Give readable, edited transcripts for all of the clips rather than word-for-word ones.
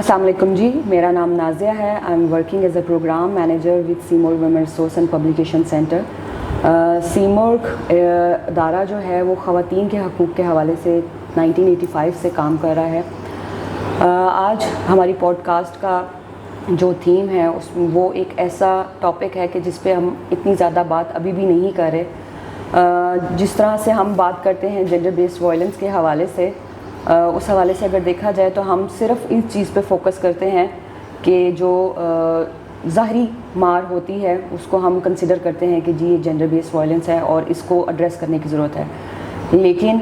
السلام علیکم جی، میرا نام نازیہ ہے. I am working as a programme manager with Simorgh women resource and publication centre. Simorgh ادارہ جو ہے وہ خواتین کے حقوق کے حوالے سے 1985 سے کام کر رہا ہے. آج ہماری پوڈ کاسٹ کا جو تھیم ہے وہ ایک ایسا ٹاپک ہے کہ جس پہ ہم اتنی زیادہ بات ابھی بھی نہیں کر رہے. جس طرح سے ہم بات کرتے ہیں جینڈر بیسڈ وائلنس کے حوالے سے، اس حوالے سے اگر دیکھا جائے تو ہم صرف اس چیز پہ فوکس کرتے ہیں کہ جو ظاہری مار ہوتی ہے اس کو ہم کنسیڈر کرتے ہیں کہ جی یہ جینڈر بیسڈ وائلنس ہے اور اس کو ایڈریس کرنے کی ضرورت ہے. لیکن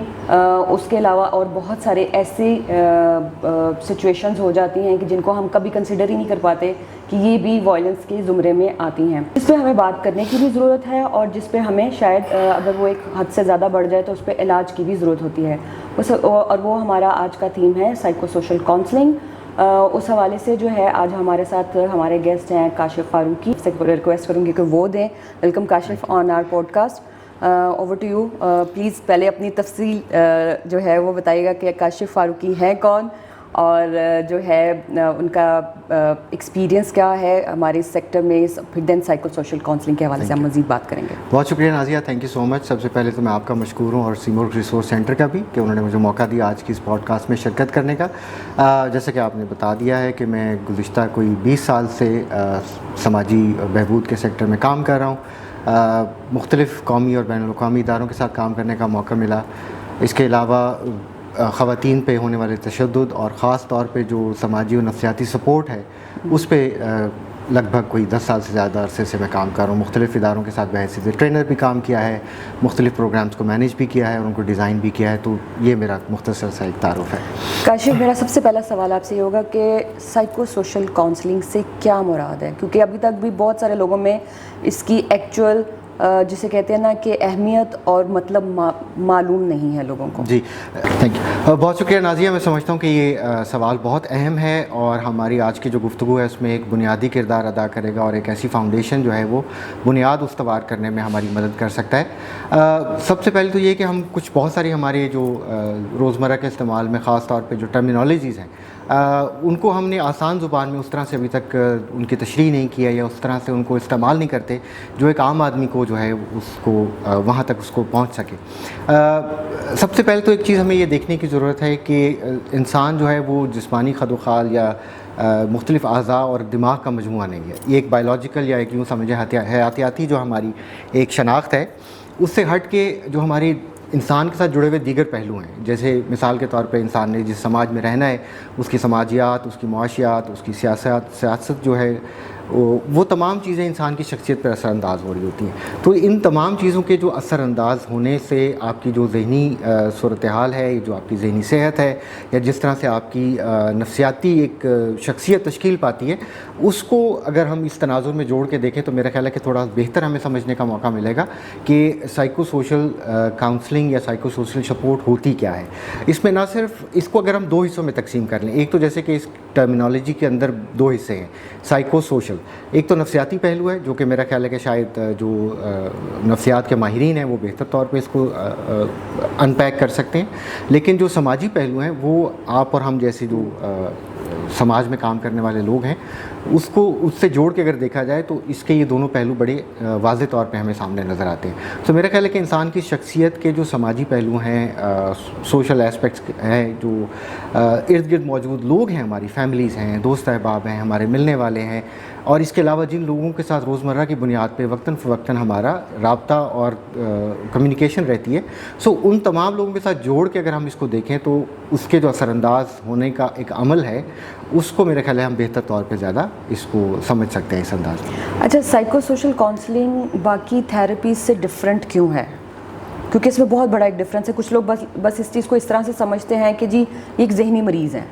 اس کے علاوہ اور بہت سارے ایسی سچویشنز ہو جاتی ہیں کہ جن کو ہم کبھی کنسیڈر ہی نہیں کر پاتے کہ یہ بھی وائلنس کے زمرے میں آتی ہیں. اس پہ ہمیں بات کرنے کی بھی ضرورت ہے اور جس پہ ہمیں شاید اگر وہ ایک حد سے زیادہ بڑھ جائے تو اس پہ علاج کی بھی ضرورت ہوتی ہے. اور وہ ہمارا آج کا تھیم ہے سائیکو سوشل کاؤنسلنگ. اس حوالے سے جو ہے آج ہمارے ساتھ ہمارے گیسٹ ہیں کاشف فاروقی. سے ریکویسٹ کروں گی کہ وہ دیں. Welcome Kashif on our podcast. Over to you. Please پہلے اپنی تفصیل جو ہے وہ بتائیے گا کہ کاشف فاروقی ہیں کون اور جو ہے ان کا ایکسپیرینس کیا ہے ہمارے سیکٹر میں. پھر دین سائیکو سوشل کاؤنسلنگ کے حوالے سے ہم مزید بات کریں گے. بہت شکریہ نازیہ، تھینک یو سو مچ. سب سے پہلے تو میں آپ کا مشکور ہوں اور سیمور ریسورس سینٹر کا بھی کہ انہوں نے مجھے موقع دیا آج کی اس پوڈ کاسٹ میں شرکت کرنے کا. جیسا کہ آپ نے بتا دیا ہے کہ میں گزشتہ کوئی 20 سال سے سماجی بہبود کے سیکٹر میں کام کر رہا ہوں. مختلف قومی اور بین الاقوامی اداروں کے ساتھ کام کرنے کا موقع ملا. اس کے علاوہ خواتین پہ ہونے والے تشدد اور خاص طور پہ جو سماجی اور نفسیاتی سپورٹ ہے اس پہ لگ بھگ کوئی 10 سال سے زیادہ عرصے سے میں کام کر رہا ہوں. مختلف اداروں کے ساتھ بحیثیت ٹرینر بھی کام کیا ہے، مختلف پروگرامز کو مینیج بھی کیا ہے اور ان کو ڈیزائن بھی کیا ہے. تو یہ میرا مختصر سا ایک تعارف ہے. کاشف، میرا سب سے پہلا سوال آپ سے یہ ہوگا کہ سائیکو سوشل کاؤنسلنگ سے کیا مراد ہے؟ کیونکہ ابھی تک بھی بہت سارے لوگوں میں اس کی ایکچوئل جسے کہتے ہیں نا کہ اہمیت اور مطلب معلوم نہیں ہے لوگوں کو. جی تھینک یو، بہت شکریہ نازیہ. میں سمجھتا ہوں کہ یہ سوال بہت اہم ہے اور ہماری آج کی جو گفتگو ہے اس میں ایک بنیادی کردار ادا کرے گا اور ایک ایسی فاؤنڈیشن جو ہے وہ بنیاد استوار کرنے میں ہماری مدد کر سکتا ہے. سب سے پہلے تو یہ کہ ہم کچھ بہت ساری ہمارے جو روزمرہ کے استعمال میں خاص طور پہ جو ٹرمینالوجیز ہیں ان کو ہم نے آسان زبان میں اس طرح سے ابھی تک ان کی تشریح نہیں کیا یا اس طرح سے ان کو استعمال نہیں کرتے جو ایک عام آدمی کو جو ہے اس کو وہاں تک اس کو پہنچ سکے. سب سے پہلے تو ایک چیز ہمیں یہ دیکھنے کی ضرورت ہے کہ انسان جو ہے وہ جسمانی خد و خال یا مختلف اعضاء اور دماغ کا مجموعہ نہیں ہے. یہ ایک بایولوجیکل یا ایک یوں سمجھے حیاتیاتی جو ہماری ایک شناخت ہے اس سے ہٹ کے جو ہماری انسان کے ساتھ جڑے ہوئے دیگر پہلو ہیں، جیسے مثال کے طور پہ انسان نے جس سماج میں رہنا ہے اس کی سماجیات، اس کی معاشیات، اس کی سیاست جو ہے وہ تمام چیزیں انسان کی شخصیت پر اثر انداز ہو رہی ہوتی ہیں. تو ان تمام چیزوں کے جو اثر انداز ہونے سے آپ کی جو ذہنی صورتحال ہے، جو آپ کی ذہنی صحت ہے یا جس طرح سے آپ کی نفسیاتی ایک شخصیت تشکیل پاتی ہے، اس کو اگر ہم اس تناظر میں جوڑ کے دیکھیں تو میرا خیال ہے کہ تھوڑا بہتر ہمیں سمجھنے کا موقع ملے گا کہ سائیکو سوشل کاؤنسلنگ یا سائیکو سوشل سپورٹ ہوتی کیا ہے. اس میں نہ صرف اس کو اگر ہم 2 حصوں میں تقسیم کر لیں، ایک تو جیسے کہ اس ٹرمینالوجی کے اندر 2 حصے ہیں سائیکو سوشل. ایک تو نفسیاتی پہلو ہے جو کہ میرا خیال ہے کہ شاید جو نفسیات کے ماہرین ہیں وہ بہتر طور پہ اس کو ان پیک کر سکتے ہیں. لیکن جو سماجی پہلو ہیں وہ آپ اور ہم جیسے جو سماج میں کام کرنے والے لوگ ہیں اس سے جوڑ کے اگر دیکھا جائے تو اس کے یہ دونوں پہلو بڑے واضح طور پہ ہمیں سامنے نظر آتے ہیں. تو میرا خیال ہے کہ انسان کی شخصیت کے جو سماجی پہلو ہیں، سوشل ایسپیکٹس ہیں، جو ارد گرد موجود لوگ ہیں، ہماری فیملیز ہیں، دوست احباب ہیں، ہمارے ملنے والے ہیں، اور اس کے علاوہ جن لوگوں کے ساتھ روزمرہ کی بنیاد پہ وقتاً فوقتاً ہمارا رابطہ اور کمیونیکیشن رہتی ہے، ان تمام لوگوں کے ساتھ جوڑ کے اگر ہم اس کو دیکھیں تو اس کے جو اثر انداز ہونے کا ایک عمل ہے اس کو میرے خیال ہے ہم بہتر طور پہ زیادہ اس کو سمجھ سکتے ہیں اس انداز میں. اچھا، سائیکو سوشل کاؤنسلنگ باقی تھراپیز سے ڈفرینٹ کیوں ہے؟ کیونکہ اس میں بہت بڑا ایک ڈفرینس ہے. کچھ لوگ بس اس چیز کو اس طرح سے سمجھتے ہیں کہ جی یہ ایک ذہنی مریض ہیں،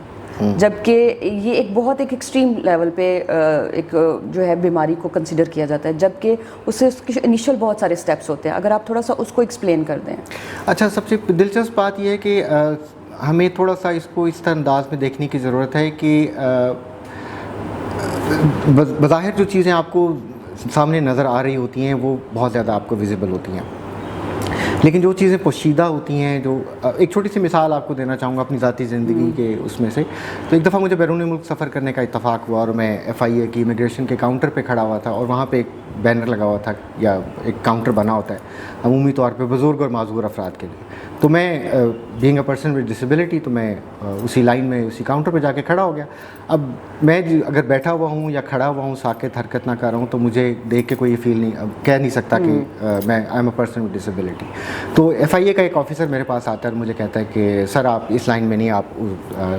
جبکہ یہ ایک بہت ایکسٹریم لیول پہ ایک جو ہے بیماری کو کنسیڈر کیا جاتا ہے، جبکہ اس کے انیشل بہت سارے سٹیپس ہوتے ہیں. اگر آپ تھوڑا سا اس کو ایکسپلین کر دیں. اچھا، سب سے دلچسپ بات یہ ہے کہ ہمیں تھوڑا سا اس کو اس طرح انداز میں دیکھنے کی ضرورت ہے کہ بظاہر جو چیزیں آپ کو سامنے نظر آ رہی ہوتی ہیں وہ بہت زیادہ آپ کو ویزیبل ہوتی ہیں، لیکن جو چیزیں پوشیدہ ہوتی ہیں، جو ایک چھوٹی سی مثال آپ کو دینا چاہوں گا اپنی ذاتی زندگی کے اس میں سے. تو ایک دفعہ مجھے بیرون ملک سفر کرنے کا اتفاق ہوا، اور میں FIA کی امیگریشن کے کاؤنٹر پہ کھڑا ہوا تھا، اور وہاں پہ ایک بینر لگا ہوا تھا یا ایک کاؤنٹر بنا ہوتا ہے عمومی طور پہ بزرگ اور معذور افراد کے لیے. تو میں being a person with disability, تو میں اسی لائن میں اسی کاؤنٹر پہ جا کے کھڑا ہو گیا. اب میں اگر بیٹھا ہوا ہوں یا کھڑا ہوا ہوں، ساکت حرکت نہ کر رہا ہوں، تو مجھے دیکھ کے کوئی یہ فیل نہیں کہہ نہیں سکتا کہ میں I am a person with disability. تو FIA کا ایک آفیسر میرے پاس آتا ہے اور مجھے کہتا ہے کہ سر آپ اس لائن میں نہیں، آپ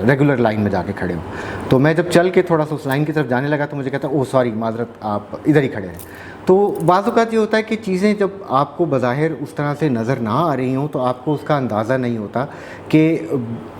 ریگولر لائن میں جا کے کھڑے ہو. تو میں جب چل کے تھوڑا سا اس لائن کی طرف جانے لگا تو مجھے کہتا ہے اوہ سوری معذرت، آپ ادھر ہی کھڑے ہیں. تو بعض اوقات یہ ہوتا ہے کہ چیزیں جب آپ کو بظاہر اس طرح سے نظر نہ آ رہی ہوں تو آپ کو اس کا اندازہ نہیں ہوتا کہ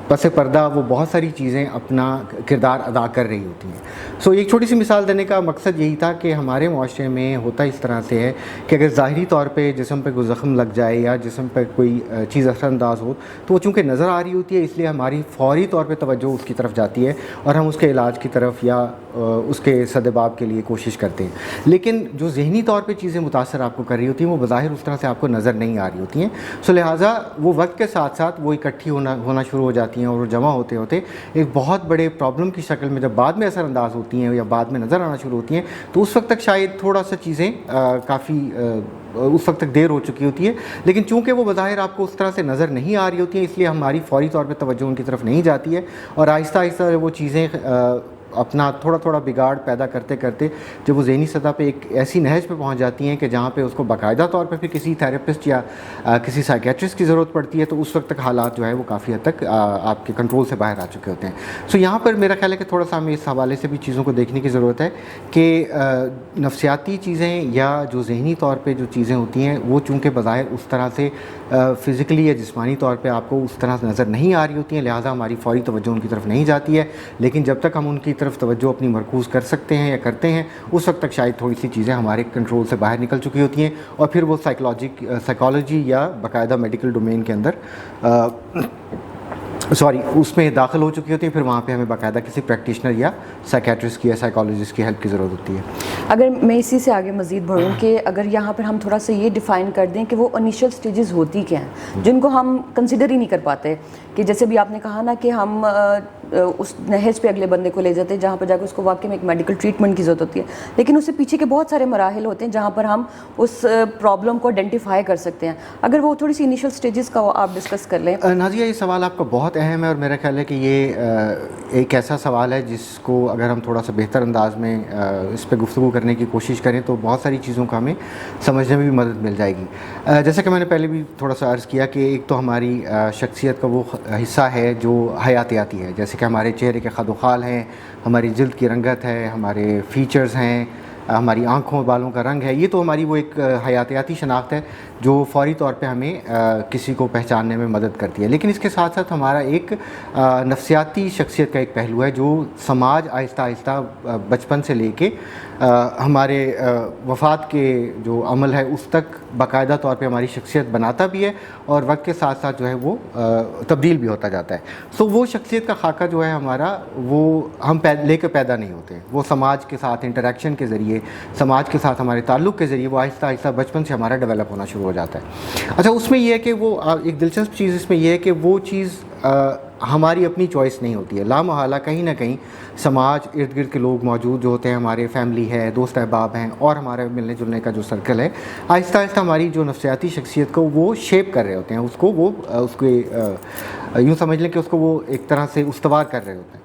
پس پردہ وہ بہت ساری چیزیں اپنا کردار ادا کر رہی ہوتی ہیں. سو ایک چھوٹی سی مثال دینے کا مقصد یہی تھا کہ ہمارے معاشرے میں ہوتا اس طرح سے ہے کہ اگر ظاہری طور پہ جسم پہ کوئی زخم لگ جائے یا جسم پہ کوئی چیز اثر انداز ہو تو وہ چونکہ نظر آ رہی ہوتی ہے، اس لیے ہماری فوری طور پہ توجہ اس کی طرف جاتی ہے اور ہم اس کے علاج کی طرف یا اس کے سدباب کے لیے کوشش کرتے ہیں. لیکن جو ذہنی طور پہ چیزیں متاثر آپ کو کر رہی ہوتی ہیں وہ بظاہر اس طرح سے آپ کو نظر نہیں آ رہی ہوتی ہیں. سو لہٰذا وہ وقت کے ساتھ ساتھ وہ اکٹھی ہونا شروع ہو جاتی ہیں، اور وہ جمع ہوتے ہوتے ایک بہت بڑے پرابلم کی شکل میں جب بعد میں اثر انداز ہوتی ہیں یا بعد میں نظر آنا شروع ہوتی ہیں تو اس وقت تک شاید تھوڑا سا چیزیں کافی اس وقت تک دیر ہو چکی ہوتی ہے. لیکن چونکہ وہ بظاہر آپ کو اس طرح سے نظر نہیں آ رہی ہوتی ہیں، اس لیے ہماری فوری طور پہ توجہ ان کی طرف نہیں جاتی ہے، اور آہستہ آہستہ وہ چیزیں اپنا تھوڑا تھوڑا بگاڑ پیدا کرتے کرتے جب وہ ذہنی سطح پہ ایک ایسی نہج پہ پہنچ جاتی ہیں کہ جہاں پہ اس کو باقاعدہ طور پہ پھر کسی تھراپسٹ یا کسی سائیکیٹرسٹ کی ضرورت پڑتی ہے، تو اس وقت تک حالات جو ہے وہ کافی حد تک آپ کے کنٹرول سے باہر آ چکے ہوتے ہیں. سو یہاں پر میرا خیال ہے کہ تھوڑا سا ہمیں اس حوالے سے بھی چیزوں کو دیکھنے کی ضرورت ہے کہ نفسیاتی چیزیں یا جو ذہنی طور پہ جو چیزیں ہوتی ہیں وہ چونکہ بظاہر اس طرح سے فزیکلی یا جسمانی طور پہ آپ کو اس طرح سے نظر نہیں آ رہی ہوتی ہیں، لہٰذا ہماری فوری توجہ ان کی طرف نہیں جاتی ہے. لیکن جب تک ہم ان کی طرف توجہ اپنی مرکوز کر سکتے ہیں یا کرتے ہیں، اس وقت تک شاید تھوڑی سی چیزیں ہمارے کنٹرول سے باہر نکل چکی ہوتی ہیں، اور پھر وہ سائیکالوجی یا باقاعدہ میڈیکل ڈومین کے اندر اس میں داخل ہو چکی ہوتی ہیں. پھر وہاں پہ ہمیں باقاعدہ کسی پریکٹیشنر یا سائیکیٹرسٹ کی یا سائیکالوجسٹ کی ہیلپ کی ضرورت ہوتی ہے. اگر میں اسی سے آگے مزید بڑھوں کہ اگر یہاں پر ہم تھوڑا سا یہ ڈیفائن کر دیں کہ وہ انیشل سٹیجز ہوتی کیا ہیں جن کو ہم کنسیڈر ہی نہیں کر پاتے، کہ جیسے بھی آپ نے کہا نا کہ ہم اس نہج پہ اگلے بندے کو لے جاتے ہیں جہاں پر جا کے اس کو واقعی میں ایک میڈیکل ٹریٹمنٹ کی ضرورت ہوتی ہے، لیکن اس سے پیچھے کے بہت سارے مراحل ہوتے ہیں جہاں پر ہم اس پرابلم کو آئیڈینٹیفائی کر سکتے ہیں. اگر وہ تھوڑی سی انیشل سٹیجز کا آپ ڈسکس کر لیں. نازیہ، یہ سوال آپ کا بہت اہم ہے، اور میرا خیال ہے کہ یہ ایک ایسا سوال ہے جس کو اگر ہم تھوڑا سا بہتر انداز میں اس پہ گفتگو کرنے کی کوشش کریں تو بہت ساری چیزوں کا ہمیں سمجھنے میں بھی مدد مل جائے گی. جیسا کہ میں نے پہلے بھی تھوڑا سا عرض کیا کہ ایک تو ہماری شخصیت کا وہ حصہ ہے جو حیاتیاتی ہے، جیسے کہ ہمارے چہرے کے خد و خال ہیں، ہماری جلد کی رنگت ہے، ہمارے فیچرز ہیں، ہماری آنکھوں بالوں کا رنگ ہے. یہ تو ہماری وہ ایک حیاتیاتی شناخت ہے جو فوری طور پہ ہمیں کسی کو پہچاننے میں مدد کرتی ہے. لیکن اس کے ساتھ ساتھ ہمارا ایک نفسیاتی شخصیت کا ایک پہلو ہے جو سماج آہستہ آہستہ بچپن سے لے کے ہمارے وفات کے جو عمل ہے اس تک باقاعدہ طور پہ ہماری شخصیت بناتا بھی ہے، اور وقت کے ساتھ ساتھ جو ہے وہ تبدیل بھی ہوتا جاتا ہے. سو وہ شخصیت کا خاکہ جو ہے ہمارا، وہ ہم لے کے پیدا نہیں ہوتے، وہ سماج کے ساتھ انٹریکشن کے ذریعے، سماج کے ساتھ ہمارے تعلق کے ذریعے وہ آہستہ آہستہ بچپن سے ہمارا ڈیولپ ہونا شروع ہو جاتا ہے. اچھا، اس میں یہ ہے کہ وہ ایک دلچسپ چیز اس میں یہ ہے کہ وہ چیز ہماری اپنی چوائس نہیں ہوتی ہے. لامحالہ کہیں نہ کہیں سماج، ارد گرد کے لوگ موجود جو ہوتے ہیں، ہمارے فیملی ہے، دوست احباب ہیں، اور ہمارے ملنے جلنے کا جو سرکل ہے، آہستہ آہستہ ہماری جو نفسیاتی شخصیت کو وہ شیپ کر رہے ہوتے ہیں، اس کو یوں سمجھ لیں کہ اس کو وہ ایک طرح سے استوار کر رہے ہوتے ہیں.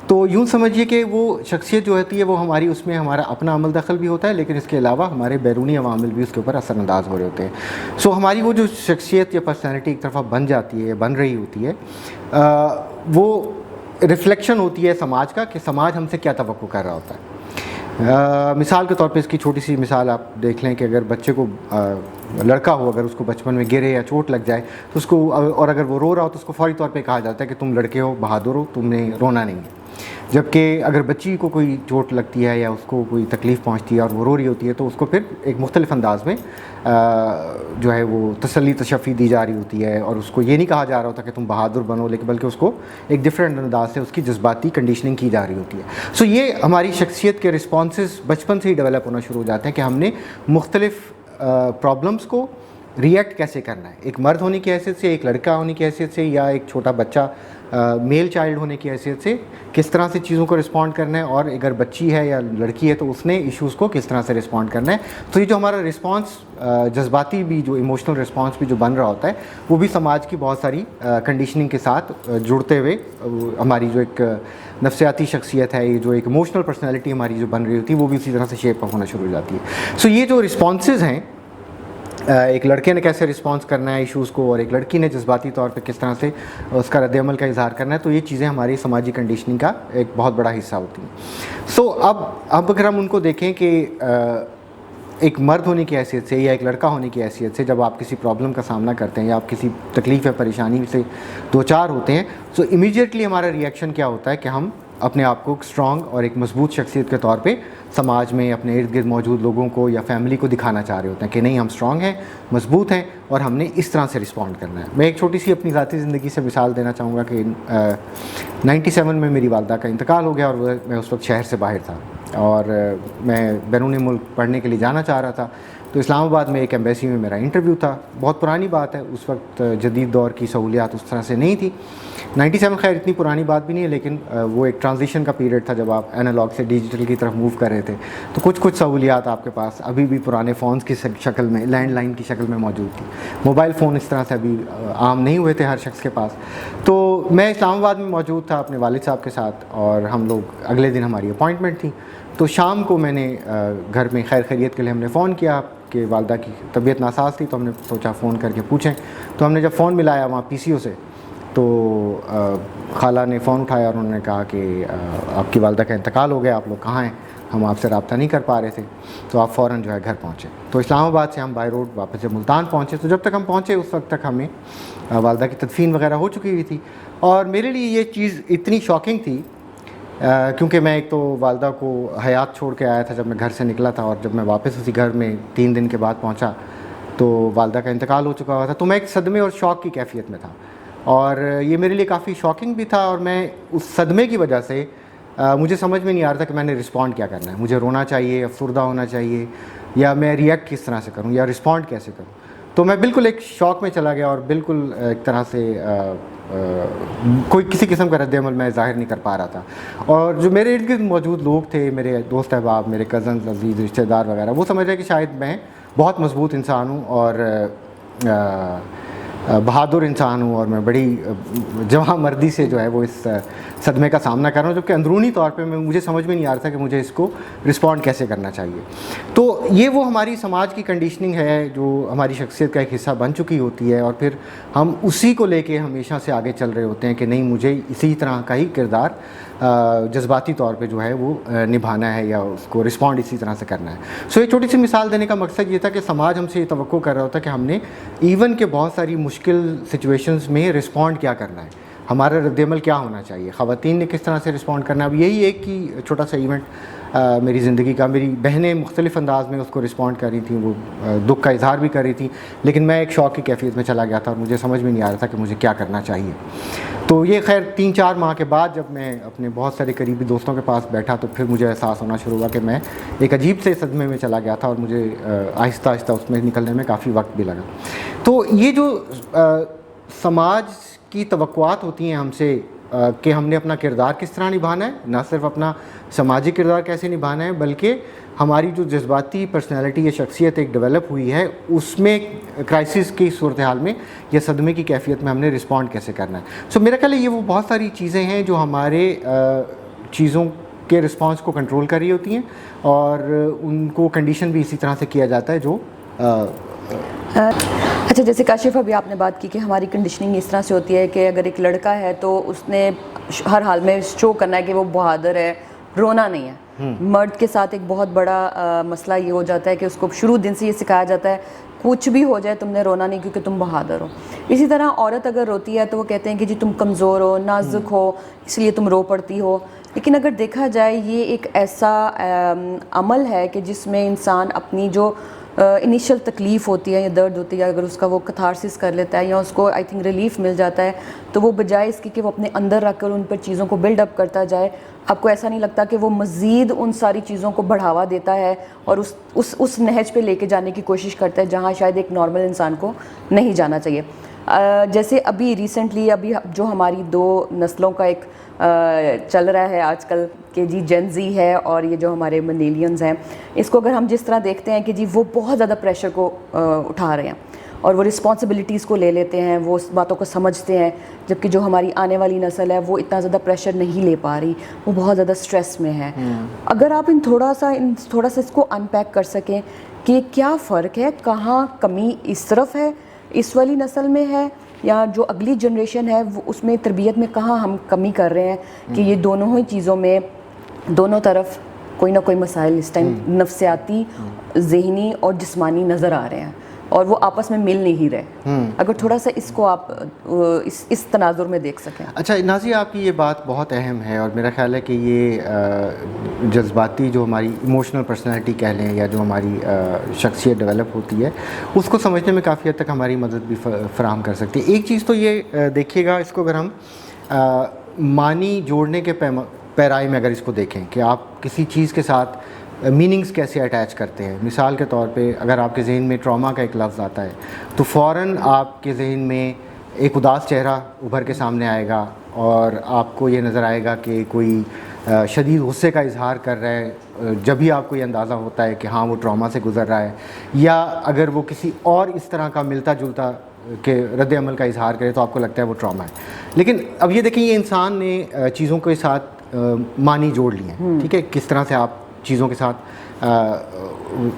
تو یوں سمجھیے کہ وہ شخصیت جو ہوتی ہے وہ ہماری، اس میں ہمارا اپنا عمل دخل بھی ہوتا ہے، لیکن اس کے علاوہ ہمارے بیرونی عوامل بھی اس کے اوپر اثر انداز ہو رہے ہوتے ہیں. سو ہماری وہ جو شخصیت یا پرسنالٹی ایک طرف بن جاتی ہے، بن رہی ہوتی ہے، وہ ریفلیکشن ہوتی ہے سماج کا، کہ سماج ہم سے کیا توقع کر رہا ہوتا ہے. مثال کے طور پہ اس کی چھوٹی سی مثال آپ دیکھ لیں کہ اگر بچے کو، لڑکا ہو، اگر اس کو بچپن میں گرے یا چوٹ لگ جائے تو اس کو، اور اگر وہ رو رہا ہو تو اس کو فوری طور پہ کہا جاتا ہے کہ تم لڑکے ہو، بہادر ہو، تم نے رونا نہیں ہے. جبکہ اگر بچی کو کوئی چوٹ لگتی ہے یا اس کو کوئی تکلیف پہنچتی ہے اور وہ رو رہی ہوتی ہے تو اس کو پھر ایک مختلف انداز میں جو ہے وہ تسلی تشفی دی جا رہی ہوتی ہے، اور اس کو یہ نہیں کہا جا رہا ہوتا کہ تم بہادر بنو، لیکن بلکہ اس کو ایک ڈفرینٹ انداز سے اس کی جذباتی کنڈیشننگ کی جا رہی ہوتی ہے. سو یہ ہماری شخصیت کے رسپانسز بچپن سے ہی ڈیولپ ہونا شروع ہو جاتے ہیں کہ ہم نے مختلف پرابلمس کو ریئیکٹ کیسے کرنا ہے، ایک مرد ہونے کی حیثیت سے، ایک لڑکا ہونے کی حیثیت سے، یا ایک چھوٹا بچہ میل چائلڈ ہونے کی حیثیت سے کس طرح سے چیزوں کو رسپونڈ کرنا ہے، اور اگر بچی ہے یا لڑکی ہے تو اس نے ایشوز کو کس طرح سے رسپونڈ کرنا ہے. تو یہ جو ہمارا رسپانس جذباتی بھی، جو ایموشنل رسپانس بھی جو بن رہا ہوتا ہے، وہ بھی سماج کی بہت ساری کنڈیشننگ کے ساتھ جڑتے ہوئے ہماری جو ایک نفسیاتی شخصیت ہے، یہ جو ایک ایموشنل پرسنالٹی ہماری جو بن رہی ہوتی ہے، وہ بھی اسی طرح سے شیپ اپ ہونا شروع ہو جاتی ہے. سو یہ جو رسپانسز ہیں، ایک لڑکے نے کیسے رسپانس کرنا ہے ایشوز کو، اور ایک لڑکی نے جذباتی طور پہ کس طرح سے اس کا رد عمل کا اظہار کرنا ہے، تو یہ چیزیں ہماری سماجی کنڈیشننگ کا ایک بہت بڑا حصہ ہوتی ہیں. سو اب اگر ہم ان کو دیکھیں کہ ایک مرد ہونے کی حیثیت سے یا ایک لڑکا ہونے کی حیثیت سے جب آپ کسی پرابلم کا سامنا کرتے ہیں یا آپ کسی تکلیف یا پریشانی سے دو چار ہوتے ہیں، تو امیڈیٹلی ہمارا ریئیکشن کیا ہوتا ہے کہ ہم اپنے آپ کو اسٹرانگ اور ایک مضبوط شخصیت کے طور پہ سماج میں اپنے ارد گرد موجود لوگوں کو یا فیملی کو دکھانا چاہ رہے ہوتے ہیں کہ نہیں، ہم اسٹرانگ ہیں، مضبوط ہیں، اور ہم نے اس طرح سے رسپونڈ کرنا ہے. میں ایک چھوٹی سی اپنی ذاتی زندگی سے مثال دینا چاہوں گا کہ 97 میں میری والدہ کا انتقال ہو گیا، اور میں اس وقت شہر سے باہر تھا، اور میں بیرون ملک پڑھنے کے لیے جانا چاہ رہا تھا. تو اسلام آباد میں ایک ایمبیسی میں میرا انٹرویو تھا. بہت پرانی بات ہے، اس وقت جدید دور کی سہولیات اس طرح سے نہیں تھی. 97 خیر اتنی پرانی بات بھی نہیں ہے، لیکن وہ ایک ٹرانزیشن کا پیریڈ تھا جب آپ اینالاگ سے ڈیجیٹل کی طرف موو کر رہے تھے. تو کچھ سہولیات آپ کے پاس ابھی بھی پرانے فونز کی شکل میں، لینڈ لائن کی شکل میں موجود تھی. موبائل فون اس طرح سے ابھی عام نہیں ہوئے تھے ہر شخص کے پاس. تو میں اسلام آباد میں موجود تھا اپنے والد صاحب کے ساتھ، اور ہم لوگ اگلے دن ہماری اپوائنٹمنٹ تھی. تو شام کو میں نے گھر میں خیر خیریت کے لیے ہم نے فون کیا کہ والدہ کی طبیعت ناساز تھی، تو ہم نے سوچا فون کر کے پوچھیں. تو ہم نے جب فون ملایا وہاں پی سی او سے، تو خالہ نے فون اٹھایا اور انہوں نے کہا کہ آپ کی والدہ کا انتقال ہو گیا، آپ لوگ کہاں ہیں، ہم آپ سے رابطہ نہیں کر پا رہے تھے، تو آپ فوراً جو ہے گھر پہنچے. تو اسلام آباد سے ہم بائی روڈ واپس جب ملتان پہنچے، تو جب تک ہم پہنچے اس وقت تک ہمیں والدہ کی تدفین وغیرہ ہو چکی ہوئی تھی. اور میرے لیے یہ چیز اتنی شاکنگ تھی کیونکہ میں ایک تو والدہ کو حیات چھوڑ کے آیا تھا جب میں گھر سے نکلا تھا، اور جب میں واپس اسی گھر میں 3 دن کے بعد پہنچا تو والدہ کا انتقال ہو چکا ہوا تھا. تو میں ایک صدمے اور شوق کی کیفیت میں تھا، اور یہ میرے لیے کافی شاکنگ بھی تھا. اور میں اس صدمے کی وجہ سے مجھے سمجھ میں نہیں آ رہا تھا کہ میں نے رسپونڈ کیا کرنا ہے. مجھے رونا چاہیے، افسردہ ہونا چاہیے، یا میں ریئیکٹ کس طرح سے کروں، یا رسپونڈ کیسے کروں. تو میں بالکل ایک شوق میں چلا گیا، اور بالکل ایک طرح سے کوئی کسی قسم کا رد عمل میں ظاہر نہیں کر پا رہا تھا. اور جو میرے ارد گرد موجود لوگ تھے، میرے دوست احباب، میرے کزنز، عزیز رشتہ دار وغیرہ، وہ سمجھ رہے کہ شاید میں بہت مضبوط انسان ہوں اور بہادر انسان ہوں، اور میں بڑی جواں مردی سے جو ہے وہ اس صدمے کا سامنا کر رہا ہوں، جبکہ اندرونی طور پہ مجھے سمجھ میں نہیں آ رہا تھا کہ مجھے اس کو رسپونڈ کیسے کرنا چاہیے. تو یہ وہ ہماری سماج کی کنڈیشننگ ہے جو ہماری شخصیت کا ایک حصہ بن چکی ہوتی ہے، اور پھر ہم اسی کو لے کے ہمیشہ سے آگے چل رہے ہوتے ہیں کہ نہیں، مجھے اسی طرح کا ہی کردار جذباتی طور پہ جو ہے وہ نبھانا ہے، یا اس کو رسپونڈ اسی طرح سے کرنا ہے. سو ایک چھوٹی سی مثال دینے کا مقصد یہ تھا کہ سماج ہم سے یہ توقع کر رہا ہوتا ہے کہ ہم نے ایون کہ بہت ساری مشکل سچویشنز میں رسپونڈ کیا کرنا ہے، ہمارا رد عمل کیا ہونا چاہیے، خواتین نے کس طرح سے رسپونڈ کرنا ہے. اب یہی ایک ہی چھوٹا سا ایونٹ میری زندگی کا، میری بہنیں مختلف انداز میں اس کو رسپونڈ کر رہی تھیں، وہ دکھ کا اظہار بھی کر رہی تھیں، لیکن میں ایک شوق کی کیفیت میں چلا گیا تھا، اور مجھے سمجھ میں نہیں آ رہا تھا کہ مجھے کیا کرنا چاہیے. تو یہ خیر 3-4 ماہ کے بعد جب میں اپنے بہت سارے قریبی دوستوں کے پاس بیٹھا، تو پھر مجھے احساس ہونا شروع ہوا کہ میں ایک عجیب سے صدمے میں چلا گیا تھا، اور مجھے آہستہ آہستہ اس میں نکلنے میں کافی وقت بھی لگا. تو یہ جو سماج کی توقعات ہوتی ہیں ہم سے کہ ہم نے اپنا کردار کس طرح نبھانا ہے، نہ صرف اپنا سماجی کردار کیسے نبھانا ہے، بلکہ ہماری جو جذباتی پرسنالٹی یا شخصیت ایک ڈیولپ ہوئی ہے، اس میں کرائسس کی صورتحال میں یا صدمے کی کیفیت میں ہم نے رسپونڈ کیسے کرنا ہے. سو میرا خیال ہے یہ وہ بہت ساری چیزیں ہیں جو ہمارے چیزوں کے رسپانس کو کنٹرول کر رہی ہوتی ہیں، اور ان کو کنڈیشن بھی اسی طرح سے کیا جاتا ہے جو اچھا، جیسے کاشف ابھی آپ نے بات کی کہ ہماری کنڈیشننگ اس طرح سے ہوتی ہے کہ اگر ایک لڑکا ہے تو اس نے ہر حال میں شو کرنا ہے کہ وہ بہادر ہے، رونا نہیں ہے. مرد کے ساتھ ایک بہت بڑا مسئلہ یہ ہو جاتا ہے کہ اس کو شروع دن سے یہ سکھایا جاتا ہے کچھ بھی ہو جائے تم نے رونا نہیں کیونکہ تم بہادر ہو. اسی طرح عورت اگر روتی ہے تو وہ کہتے ہیں کہ جی تم کمزور ہو، نازک ہو، اس لیے تم رو پڑتی ہو. لیکن اگر دیکھا جائے یہ ایک ایسا عمل ہے کہ جس میں انسان اپنی جو انیشیل تکلیف ہوتی ہے یا درد ہوتی ہے، اگر اس کا وہ کتھارسس کر لیتا ہے یا اس کو آئی تھنک ریلیف مل جاتا ہے، تو وہ بجائے اس کی کہ وہ اپنے اندر رکھ کر ان پر چیزوں کو بلڈ اپ کرتا جائے، آپ کو ایسا نہیں لگتا کہ وہ مزید ان ساری چیزوں کو بڑھاوا دیتا ہے اور اس نہج پہ لے کے جانے کی کوشش کرتا ہے جہاں شاید ایک نارمل انسان کو نہیں جانا چاہیے. جیسے ابھی ریسنٹلی جو ہماری 2 نسلوں کا ایک چل رہا ہے آج کل کہ جی جین زی ہے اور یہ جو ہمارے ملیلینز ہیں، اس کو اگر ہم جس طرح دیکھتے ہیں کہ جی وہ بہت زیادہ پریشر کو اٹھا رہے ہیں اور وہ رسپانسبلٹیز کو لے لیتے ہیں، وہ اس باتوں کو سمجھتے ہیں، جبکہ جو ہماری آنے والی نسل ہے وہ اتنا زیادہ پریشر نہیں لے پا رہی، وہ بہت زیادہ سٹریس میں ہے. اگر آپ تھوڑا سا اس کو ان پیک کر سکیں کہ کیا فرق ہے، کہاں کمی اس طرف ہے، اس والی نسل میں ہے یا جو اگلی جنریشن ہے وہ اس میں تربیت میں کہاں ہم کمی کر رہے ہیں کہ یہ دونوں ہی چیزوں میں دونوں طرف کوئی نہ کوئی مسائل اس ٹائم نفسیاتی، ذہنی اور جسمانی نظر آ رہے ہیں اور وہ آپس میں مل نہیں رہے. اگر تھوڑا سا اس کو آپ اس تناظر میں دیکھ سکیں. اچھا نازیہ، آپ کی یہ بات بہت اہم ہے اور میرا خیال ہے کہ یہ جذباتی جو ہماری ایموشنل پرسنالٹی کہہ لیں یا جو ہماری شخصیت ڈیولپ ہوتی ہے اس کو سمجھنے میں کافی حد تک ہماری مدد بھی فراہم کر سکتی ہے. ایک چیز تو یہ دیکھیے گا، اس کو اگر ہم معنی جوڑنے کے پیرائے میں اگر اس کو دیکھیں کہ آپ کسی چیز کے ساتھ میننگز کیسے اٹیچ کرتے ہیں. مثال کے طور پہ اگر آپ کے ذہن میں ٹراما کا ایک لفظ آتا ہے تو فوراً آپ کے ذہن میں ایک اداس چہرہ ابھر کے سامنے آئے گا اور آپ کو یہ نظر آئے گا کہ کوئی شدید غصے کا اظہار کر رہا ہے جب بھی آپ کو یہ اندازہ ہوتا ہے کہ ہاں وہ ٹراما سے گزر رہا ہے، یا اگر وہ کسی اور اس طرح کا ملتا جلتا کہ رد عمل کا اظہار کرے تو آپ کو لگتا ہے وہ ٹراما ہے. لیکن اب یہ دیکھیں یہ انسان نے چیزوں کے ساتھ معنی جوڑ لیے ہیں، ٹھیک ہے، کس طرح سے آپ چیزوں کے ساتھ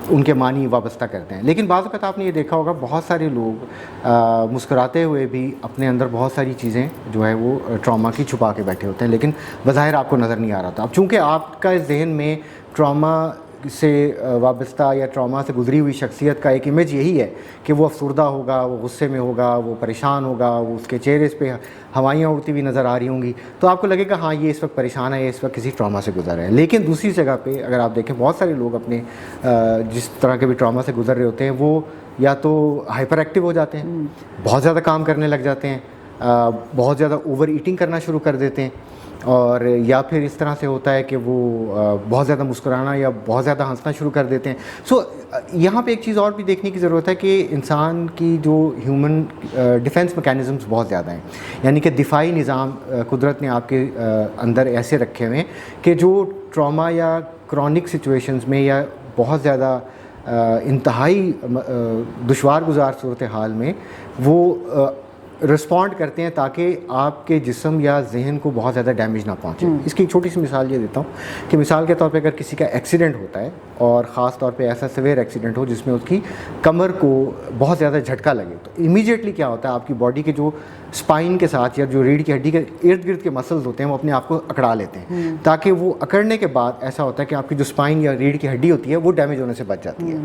ان کے معنی وابستہ کرتے ہیں. لیکن بعض اوقات آپ نے یہ دیکھا ہوگا بہت سارے لوگ مسکراتے ہوئے بھی اپنے اندر بہت ساری چیزیں جو ہے وہ ٹراما کی چھپا کے بیٹھے ہوتے ہیں، لیکن بظاہر آپ کو نظر نہیں آ رہا تھا. اب چونکہ آپ کا ذہن میں ٹراما سے وابستہ یا ٹراما سے گزری ہوئی شخصیت کا ایک امیج یہی ہے کہ وہ افسردہ ہوگا، وہ غصے میں ہوگا، وہ پریشان ہوگا، وہ اس کے چہرے پہ ہوائیاں اڑتی ہوئی نظر آ رہی ہوں گی، تو آپ کو لگے گا ہاں یہ اس وقت پریشان ہے، یہ اس وقت کسی ٹراما سے گزر رہے ہیں. لیکن دوسری جگہ پہ اگر آپ دیکھیں بہت سارے لوگ اپنے جس طرح کے بھی ٹراما سے گزر رہے ہوتے ہیں وہ یا تو ہائپر ایکٹیو ہو جاتے ہیں، بہت زیادہ کام کرنے لگ جاتے ہیں، بہت زیادہ اوور ایٹنگ کرنا شروع کر دیتے ہیں، اور یا پھر اس طرح سے ہوتا ہے کہ وہ بہت زیادہ مسکرانا یا بہت زیادہ ہنسنا شروع کر دیتے ہیں. سو یہاں پہ ایک چیز اور بھی دیکھنے کی ضرورت ہے کہ انسان کی جو ہیومن ڈیفینس میکینزمز بہت زیادہ ہیں، یعنی کہ دفاعی نظام قدرت نے آپ کے اندر ایسے رکھے ہوئے ہیں کہ جو ٹراما یا کرونک سچویشنز میں یا بہت زیادہ انتہائی دشوار گزار صورتحال میں وہ رسپونڈ کرتے ہیں تاکہ آپ کے جسم یا ذہن کو بہت زیادہ ڈیمیج نہ پہنچے. اس کی ایک چھوٹی سی مثال یہ دیتا ہوں کہ مثال کے طور پہ اگر کسی کا ایکسیڈنٹ ہوتا ہے اور خاص طور پہ ایسا سیویئر ایکسیڈنٹ ہو جس میں اس کی کمر کو بہت زیادہ جھٹکا لگے، تو امیجیٹلی کیا ہوتا ہے آپ کی باڈی کے جو اسپائن کے ساتھ یا جو ریڑھ کی ہڈی کے ارد گرد کے مسلز ہوتے ہیں وہ اپنے آپ کو اکڑا لیتے ہیں، تاکہ وہ اکڑنے کے بعد ایسا ہوتا ہے کہ آپ کی جو اسپائن یا ریڑھ کی ہڈی ہوتی ہے وہ ڈیمیج ہونے سے بچ جاتی ہے.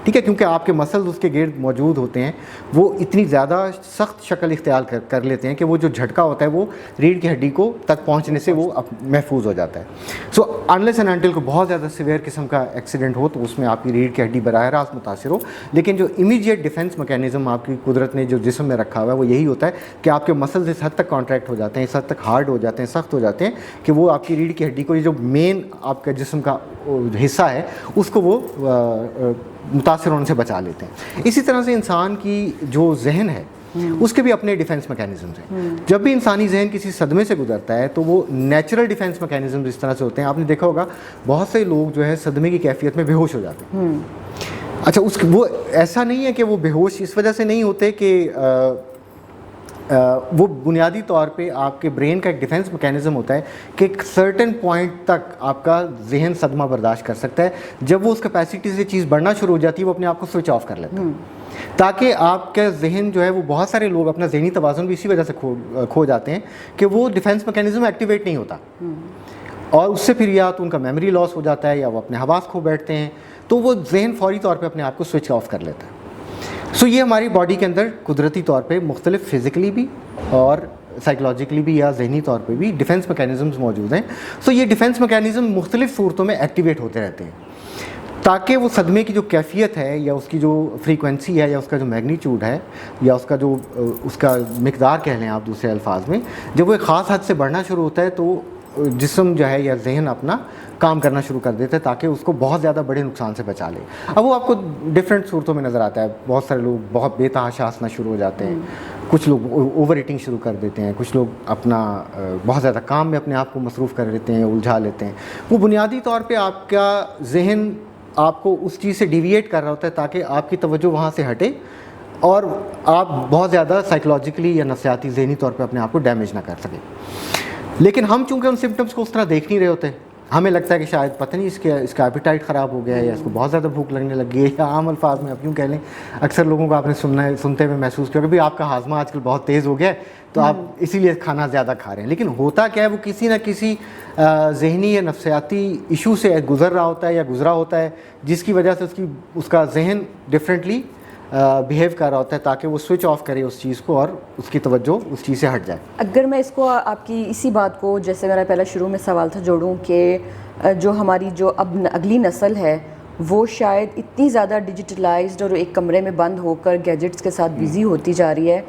ٹھیک ہے، کیونکہ آپ کے مسلز اس کے گرد موجود ہوتے ہیں، وہ اتنی زیادہ سخت شکل اختیار کر لیتے ہیں کہ وہ جو جھٹکا ہوتا ہے وہ ریڑھ کی ہڈی کو تک پہنچنے سے وہ محفوظ ہو جاتا ہے. سو انلیس اینڈ انٹل کو بہت زیادہ سیویئر قسم کا ایکسیڈنٹ ہو تو اس میں آپ کی ریڑھ کی ہڈی براہ راست متاثر ہو، لیکن جو امیڈیٹ ڈیفینس میکینزم آپ کی قدرت نے جو جسم میں رکھا ہوا ہے وہ یہی ہوتا ہے کہ آپ کے مسلز اس حد تک کانٹریکٹ ہو جاتے ہیں، اس حد تک ہارڈ ہو جاتے ہیں، سخت ہو جاتے ہیں کہ وہ آپ کی ریڑھ کی ہڈی کو، یہ جو مین آپ کا جسم کا حصہ ہے اس کو وہ متاثر ہونے سے بچا لیتے ہیں. اسی طرح سے انسان کی جو ذہن ہے اس کے بھی اپنے ڈیفینس میکینزمز ہیں. جب بھی انسانی ذہن کسی صدمے سے گزرتا ہے تو وہ نیچرل ڈیفینس میکینزمز اس طرح سے ہوتے ہیں. آپ نے دیکھا ہوگا بہت سے لوگ جو ہے صدمے کی کیفیت میں بے ہوش ہو جاتے ہیں. اچھا وہ ایسا نہیں ہے کہ وہ بے ہوش اس وجہ سے نہیں ہوتے کہ وہ بنیادی طور پہ آپ کے برین کا ایک ڈیفینس میکینزم ہوتا ہے کہ ایک سرٹن پوائنٹ تک آپ کا ذہن صدمہ برداشت کر سکتا ہے. جب وہ اس کیپیسٹی سے چیز بڑھنا شروع ہو جاتی ہے وہ اپنے آپ کو سوئچ آف کر لیتا ہے، تاکہ آپ کا ذہن جو ہے وہ، بہت سارے لوگ اپنا ذہنی توازن بھی اسی وجہ سے کھو جاتے ہیں کہ وہ ڈیفینس میکینزم ایکٹیویٹ نہیں ہوتا، اور اس سے پھر یا تو ان کا میموری لاس ہو جاتا ہے یا وہ اپنے حواس کھو بیٹھتے ہیں، تو وہ ذہن فوری طور پہ اپنے آپ کو سوئچ آف کر لیتا ہے. سو یہ ہماری باڈی کے اندر قدرتی طور پہ مختلف فزیکلی بھی اور سائیکلوجیکلی بھی یا ذہنی طور پہ بھی ڈیفینس میکینزمز موجود ہیں. سو یہ ڈیفینس میکینزم مختلف صورتوں میں ایکٹیویٹ ہوتے رہتے ہیں. تاکہ وہ صدمے کی جو کیفیت ہے یا اس کی جو فریکوینسی ہے یا اس کا جو میگنیچیوڈ ہے یا اس کا جو اس کا مقدار کہہ لیں آپ دوسرے الفاظ میں، جب وہ ایک خاص حد سے بڑھنا شروع ہوتا ہے تو جسم جو ہے یا ذہن اپنا کام کرنا شروع کر دیتا ہے تاکہ اس کو بہت زیادہ بڑے نقصان سے بچا لے. اب وہ آپ کو ڈفرینٹ صورتوں میں نظر آتا ہے. بہت سارے لوگ بہت بے تحاشا ہنسنا شروع ہو جاتے ہیں، کچھ لوگ اوور ایٹنگ شروع کر دیتے ہیں، کچھ لوگ اپنا بہت زیادہ کام میں اپنے آپ کو مصروف کر لیتے ہیں، الجھا لیتے ہیں. وہ بنیادی طور پہ آپ کا ذہن آپ کو اس چیز سے ڈیویٹ کر رہا ہوتا ہے تاکہ آپ کی توجہ وہاں سے ہٹے اور آپ بہت زیادہ سائیکلوجیکلی یا نفسیاتی ذہنی طور پہ اپنے آپ کو ڈیمیج نہ کر سکیں. لیکن ہم چونکہ ان سمٹمس کو اس طرح دیکھ نہیں رہے ہوتے، ہمیں لگتا ہے کہ شاید پتہ نہیں اس کا ایپیٹائٹ خراب ہو گیا ہے یا اس کو بہت زیادہ بھوک لگنے لگ گئی ہے، یا عام الفاظ میں آپ یوں کہہ لیں اکثر لوگوں کو آپ نے سنتے ہوئے محسوس کیا کہ بھائی آپ کا ہاضمہ آج کل بہت تیز ہو گیا ہے تو آپ اسی لیے کھانا زیادہ کھا رہے ہیں. لیکن ہوتا کیا ہے، وہ کسی نہ کسی ذہنی یا نفسیاتی ایشو سے گزر رہا ہوتا ہے یا گزرا ہوتا ہے جس کی وجہ سے اس کا ذہن ڈفرینٹلی بیہیو کر رہا ہوتا ہے تاکہ وہ سوئچ آف کرے اس چیز کو اور اس کی توجہ اس چیز سے ہٹ جائے. اگر میں اس کو آپ کی اسی بات کو جیسے میرا پہلا شروع میں سوال تھا جوڑوں کہ جو ہماری جو اب اگلی نسل ہے وہ شاید اتنی زیادہ ڈیجیٹلائزڈ اور ایک کمرے میں بند ہو کر گیجٹس کے ساتھ بزی ہوتی جا رہی ہے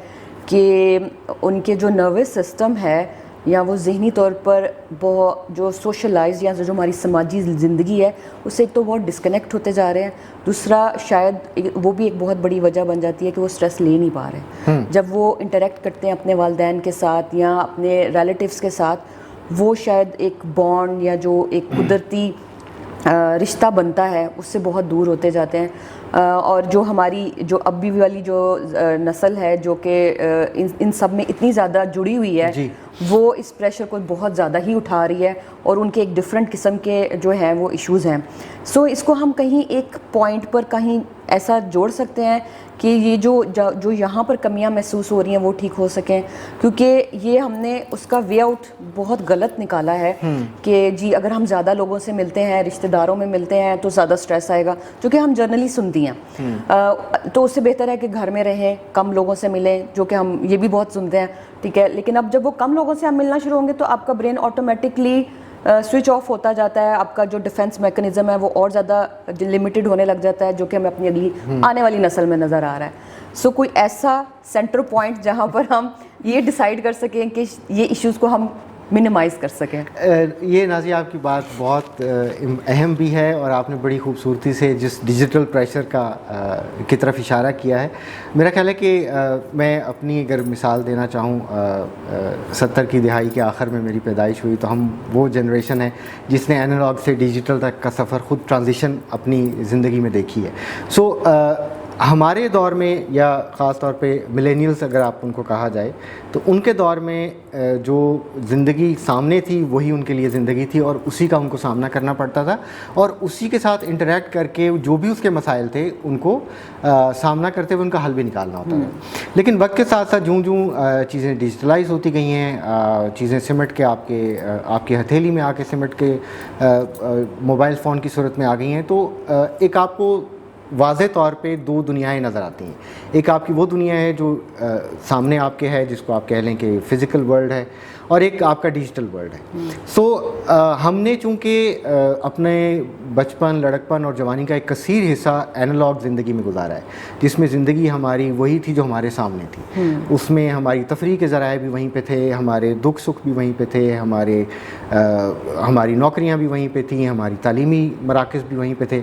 کہ ان کے جو نروس سسٹم ہے یا وہ ذہنی طور پر بہت جو سوشلائز یا جو ہماری سماجی زندگی ہے اس سے ایک تو بہت ڈسکنیکٹ ہوتے جا رہے ہیں. دوسرا شاید وہ بھی ایک بہت بڑی وجہ بن جاتی ہے کہ وہ سٹریس لے نہیں پا رہے. جب وہ انٹریکٹ کرتے ہیں اپنے والدین کے ساتھ یا اپنے ریلیٹیوز کے ساتھ، وہ شاید ایک بانڈ یا جو ایک قدرتی رشتہ بنتا ہے اس سے بہت دور ہوتے جاتے ہیں. اور جو ہماری جو ابھی والی جو نسل ہے جو کہ ان سب میں اتنی زیادہ جڑی ہوئی ہے وہ اس پریشر کو بہت زیادہ ہی اٹھا رہی ہے اور ان کے ایک ڈفرینٹ قسم کے جو ہیں وہ ایشوز ہیں. سو اس کو ہم کہیں ایک پوائنٹ پر کہیں ایسا جوڑ سکتے ہیں کہ یہ جو یہاں پر کمیاں محسوس ہو رہی ہیں وہ ٹھیک ہو سکیں، کیونکہ یہ ہم نے اس کا وے آؤٹ بہت غلط نکالا ہے کہ جی اگر ہم زیادہ لوگوں سے ملتے ہیں، رشتہ داروں میں ملتے ہیں تو زیادہ سٹریس آئے گا، جو کہ ہم جرنلی سنتی ہیں. تو اس سے بہتر ہے کہ گھر میں رہیں، کم لوگوں سے ملیں، جو کہ ہم یہ بھی بہت سنتے ہیں، ٹھیک ہے. لیکن اب جب وہ کم لوگوں سے ہم ملنا شروع ہوں گے تو آپ کا برین آٹومیٹکلی سوئچ آف ہوتا جاتا ہے، آپ کا جو ڈیفینس میکنزم ہے وہ اور زیادہ لمیٹڈ ہونے لگ جاتا ہے، جو کہ ہمیں اپنی اگلی آنے والی نسل میں نظر آ رہا ہے. سو کوئی ایسا سینٹر پوائنٹ جہاں پر ہم یہ ڈیسائیڈ کر سکیں کہ یہ ایشوز کو ہم منیمائز کر سکیں. یہ نازیہ آپ کی بات بہت اہم بھی ہے اور آپ نے بڑی خوبصورتی سے جس ڈیجیٹل پریشر کی طرف اشارہ کیا ہے. میرا خیال ہے کہ میں اپنی اگر مثال دینا چاہوں، 70 کی دہائی کے آخر میں میری پیدائش ہوئی، تو ہم وہ جنریشن ہے جس نے اینالاگ سے ڈیجیٹل تک کا سفر خود ٹرانزیشن اپنی زندگی میں دیکھی ہے. سو ہمارے دور میں یا خاص طور پہ ملینیلز اگر آپ ان کو کہا جائے تو ان کے دور میں جو زندگی سامنے تھی وہی ان کے لیے زندگی تھی اور اسی کا ان کو سامنا کرنا پڑتا تھا اور اسی کے ساتھ انٹریکٹ کر کے جو بھی اس کے مسائل تھے ان کو سامنا کرتے ہوئے ان کا حل بھی نکالنا ہوتا تھا. لیکن وقت کے ساتھ ساتھ جوں چیزیں ڈیجیٹلائز ہوتی گئی ہیں، چیزیں سمٹ کے آپ کی ہتھیلی میں آ کے سمٹ کے موبائل فون کی صورت میں آ گئی ہیں، تو ایک آپ کو واضح طور پہ دو دنیایں نظر آتی ہیں. ایک آپ کی وہ دنیا ہے جو سامنے آپ کے ہے جس کو آپ کہہ لیں کہ فزیکل ورلڈ ہے، اور ایک آپ کا ڈیجیٹل ورلڈ ہے. سو ہم نے چونکہ اپنے بچپن، لڑکپن اور جوانی کا ایک کثیر حصہ اینالاگ زندگی میں گزارا ہے، جس میں زندگی ہماری وہی تھی جو ہمارے سامنے تھی. اس میں ہماری تفریح کے ذرائع بھی وہیں پہ تھے، ہمارے دکھ سکھ بھی وہیں پہ تھے، ہماری نوکریاں بھی وہیں پہ تھیں، ہماری تعلیمی مراکز بھی وہیں پہ تھے.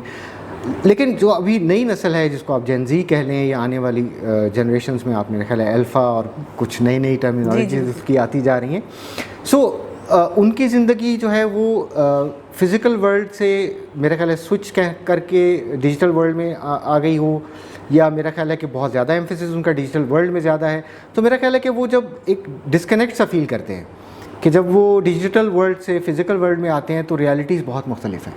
لیکن جو ابھی نئی نسل ہے جس کو آپ جین زی کہہ لیں یا آنے والی جنریشنز میں آپ نے خیال ہے الفا اور کچھ نئی ٹرمینالوجیز اس کی آتی جا رہی ہیں. سو ان کی زندگی جو ہے وہ فزیکل ورلڈ سے میرا خیال ہے سوئچ کر کے ڈیجیٹل ورلڈ میں آ گئی ہو، یا میرا خیال ہے کہ بہت زیادہ ایمفیسس ان کا ڈیجیٹل ورلڈ میں زیادہ ہے. تو میرا خیال ہے کہ وہ جب ایک ڈسکنیکٹ سا فیل کرتے ہیں کہ جب وہ ڈیجیٹل ورلڈ سے فزیکل ورلڈ میں آتے ہیں تو ریالٹیز بہت مختلف ہیں،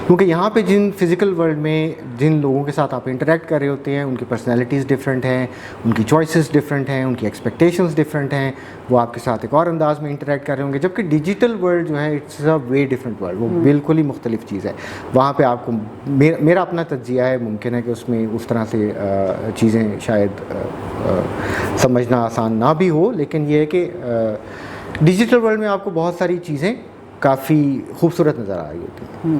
کیونکہ یہاں پہ جن فزیکل ورلڈ میں جن لوگوں کے ساتھ آپ انٹریکٹ کر رہے ہوتے ہیں ان کی پرسنالٹیز ڈفرینٹ ہیں، ان کی چوائسیز ڈفرینٹ ہیں، ان کی ایکسپیکٹیشنز ڈفرینٹ ہیں، وہ آپ کے ساتھ ایک اور انداز میں انٹریکٹ کر رہے ہوں گے. جبکہ ڈیجیٹل ورلڈ جو ہے it's a way different world, وہ بالکل ہی مختلف چیز ہے. وہاں پہ آپ کو میرا اپنا تجزیہ ہے، ممکن ہے کہ اس میں اس طرح سے چیزیں شاید سمجھنا آسان نہ بھی ہو، لیکن یہ ہے کہ ڈیجیٹل ورلڈ میں آپ کو بہت ساری چیزیں کافی خوبصورت نظر آ رہی ہوتی ہیں.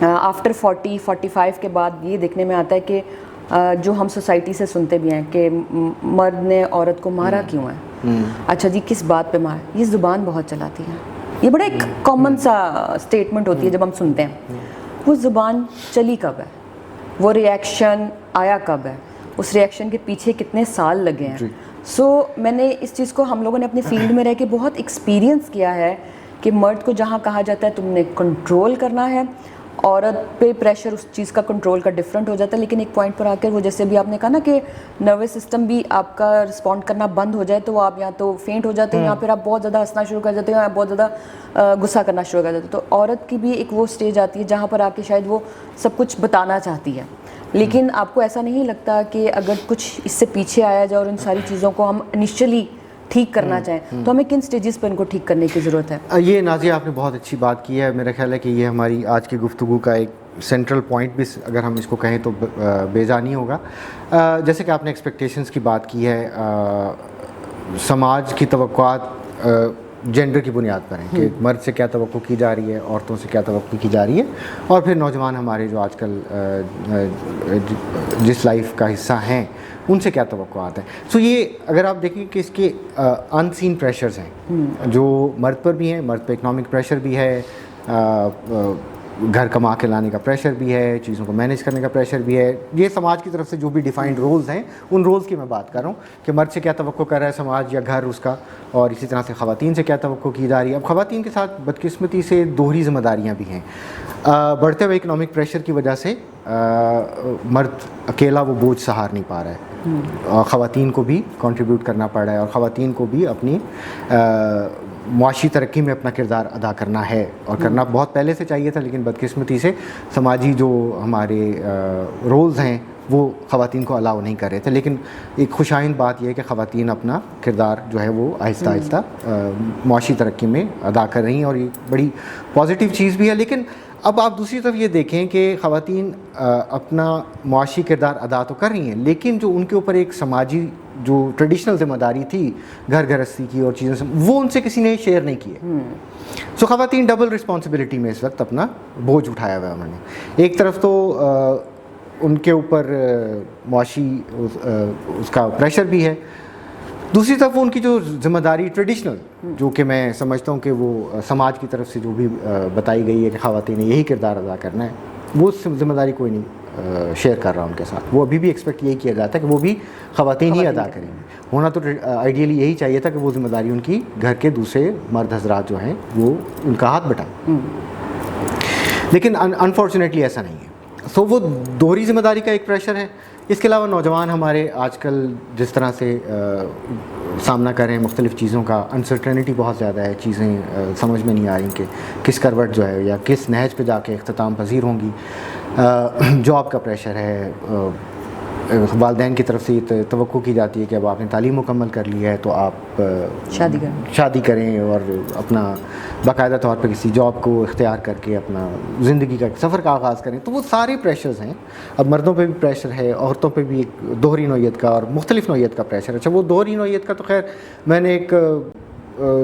آفٹر 40-45 کے بعد یہ دیکھنے میں آتا ہے کہ جو ہم سوسائٹی سے سنتے بھی ہیں کہ مرد نے عورت کو مارا کیوں ہے. اچھا جی کس بات پہ مارا؟ یہ زبان بہت چلاتی ہے. یہ بڑا ایک کامن سا اسٹیٹمنٹ ہوتی ہے جب ہم سنتے ہیں. وہ زبان چلی کب ہے؟ وہ ریئیکشن آیا کب ہے؟ اس ریئیکشن کے پیچھے کتنے سال لگے ہیں؟ سو میں نے اس چیز کو ہم لوگوں نے اپنے فیلڈ میں رہ کے بہت ایکسپیرینس کیا ہے کہ مرد کو جہاں کہا جاتا ہے تم نے کنٹرول کرنا ہے، عورت پہ پریشر اس چیز کا کنٹرول کا ڈفرینٹ ہو جاتا ہے. لیکن ایک پوائنٹ پر آ کر وہ جیسے بھی آپ نے کہا نا کہ نروس سسٹم بھی آپ کا رسپونڈ کرنا بند ہو جائے تو آپ یا تو فینٹ ہو جاتے ہیں یا پھر آپ بہت زیادہ ہنسنا شروع کر جاتے ہیں یا بہت زیادہ غصہ کرنا شروع کر جاتے ہیں. تو عورت کی بھی ایک وہ اسٹیج آتی ہے جہاں پر آ کے شاید وہ سب کچھ بتانا چاہتی ہے، لیکن آپ کو ایسا نہیں لگتا کہ اگر کچھ اس سے پیچھے آیا جائے اور ان ساری چیزوں کو ہم انیشلی ٹھیک کرنا چاہیں تو ہمیں کن سٹیجز پہ ان کو ٹھیک کرنے کی ضرورت ہے؟ یہ نازیہ آپ نے بہت اچھی بات کی ہے. میرا خیال ہے کہ یہ ہماری آج کی گفتگو کا ایک سینٹرل پوائنٹ بھی اگر ہم اس کو کہیں تو بیجا نہیں ہوگا. جیسے کہ آپ نے ایکسپیکٹیشنز کی بات کی ہے، سماج کی توقعات جینڈر کی بنیاد پر ہیں کہ مرد سے کیا توقع کی جا رہی ہے، عورتوں سے کیا توقع کی جا رہی ہے، اور پھر نوجوان ہمارے جو آج کل جس لائف کا حصہ ہیں ان سے کیا توقعات ہیں. سو یہ اگر آپ دیکھیں کہ اس کے ان سین پریشرز ہیں جو مرد پر بھی ہیں. مرد پہ اکنامک پریشر بھی ہے، گھر کما کے لانے کا پریشر بھی ہے، چیزوں کو مینیج کرنے کا پریشر بھی ہے. یہ سماج کی طرف سے جو بھی ڈیفائنڈ رولز ہیں ان رولز کی میں بات کر رہا ہوں کہ مرد سے کیا توقع کر رہا ہے سماج یا گھر اس کا، اور اسی طرح سے خواتین سے کیا توقع کی جا رہی ہے. اب خواتین کے ساتھ بدقسمتی سے دوہری ذمہ داریاں بھی ہیں. بڑھتے ہوئے اکنامک پریشر کی وجہ سے مرد اکیلا وہ بوجھ سہار نہیں پا رہا ہے، اور خواتین کو بھی کنٹریبیوٹ کرنا پڑ رہا ہے، اور خواتین کو بھی اپنی معاشی ترقی میں اپنا کردار ادا کرنا ہے، اور کرنا بہت پہلے سے چاہیے تھا، لیکن بدقسمتی سے سماجی جو ہمارے رولز ہیں وہ خواتین کو الاؤ نہیں کر رہے تھے. لیکن ایک خوشائند بات یہ ہے کہ خواتین اپنا کردار جو ہے وہ آہستہ آہستہ معاشی ترقی میں ادا کر رہی ہیں، اور یہ بڑی پازیٹیو چیز بھی ہے. لیکن اب آپ دوسری طرف یہ دیکھیں کہ خواتین اپنا معاشی کردار ادا تو کر رہی ہیں، لیکن جو ان کے اوپر ایک سماجی جو ٹریڈیشنل ذمہ داری تھی گھر گھرستی کی اور چیزوں سے، وہ ان سے کسی نے شیئر نہیں کیے. سو خواتین ڈبل رسپانسبلٹی میں اس وقت اپنا بوجھ اٹھایا ہوا ہے انہوں نے. ایک طرف تو ان کے اوپر معاشی اس کا پریشر بھی ہے، دوسری طرف ان کی جو ذمہ داری ٹریڈیشنل جو کہ میں سمجھتا ہوں کہ وہ سماج کی طرف سے جو بھی بتائی گئی ہے کہ خواتین نے یہی کردار ادا کرنا ہے، وہ ذمہ داری کوئی نہیں شیئر کر رہا ان کے ساتھ. وہ ابھی بھی ایکسپیکٹ یہی کیا جاتا ہے کہ وہ بھی خواتین ہی ادا کریں گے. ہونا تو آئیڈیلی یہی چاہیے تھا کہ وہ ذمہ داری ان کی گھر کے دوسرے مرد حضرات جو ہیں وہ ان کا ہاتھ بٹائیں، لیکن انفارچونیٹلی ایسا نہیں ہے. سو وہ دوہری ذمہ داری کا ایک پریشر ہے. اس کے علاوہ نوجوان ہمارے آج کل جس طرح سے سامنا کر رہے ہیں مختلف چیزوں کا، انسرٹنٹی بہت زیادہ ہے، چیزیں سمجھ میں نہیں آ رہی کہ کس کروٹ جو ہے یا کس نہج پہ جا کے اختتام پذیر ہوں گی. جاب کا پریشر ہے، والدین کی طرف سے یہ توقع کی جاتی ہے کہ اب آپ نے تعلیم مکمل کر لی ہے تو آپ شادی کریں اور اپنا باقاعدہ طور پہ کسی جاب کو اختیار کر کے اپنا زندگی کا سفر کا آغاز کریں. تو وہ سارے پریشرز ہیں. اب مردوں پہ بھی پریشر ہے، عورتوں پہ بھی ایک دوہری نوعیت کا اور مختلف نوعیت کا پریشر ہے. اچھا وہ دوہری نوعیت کا تو خیر میں نے ایک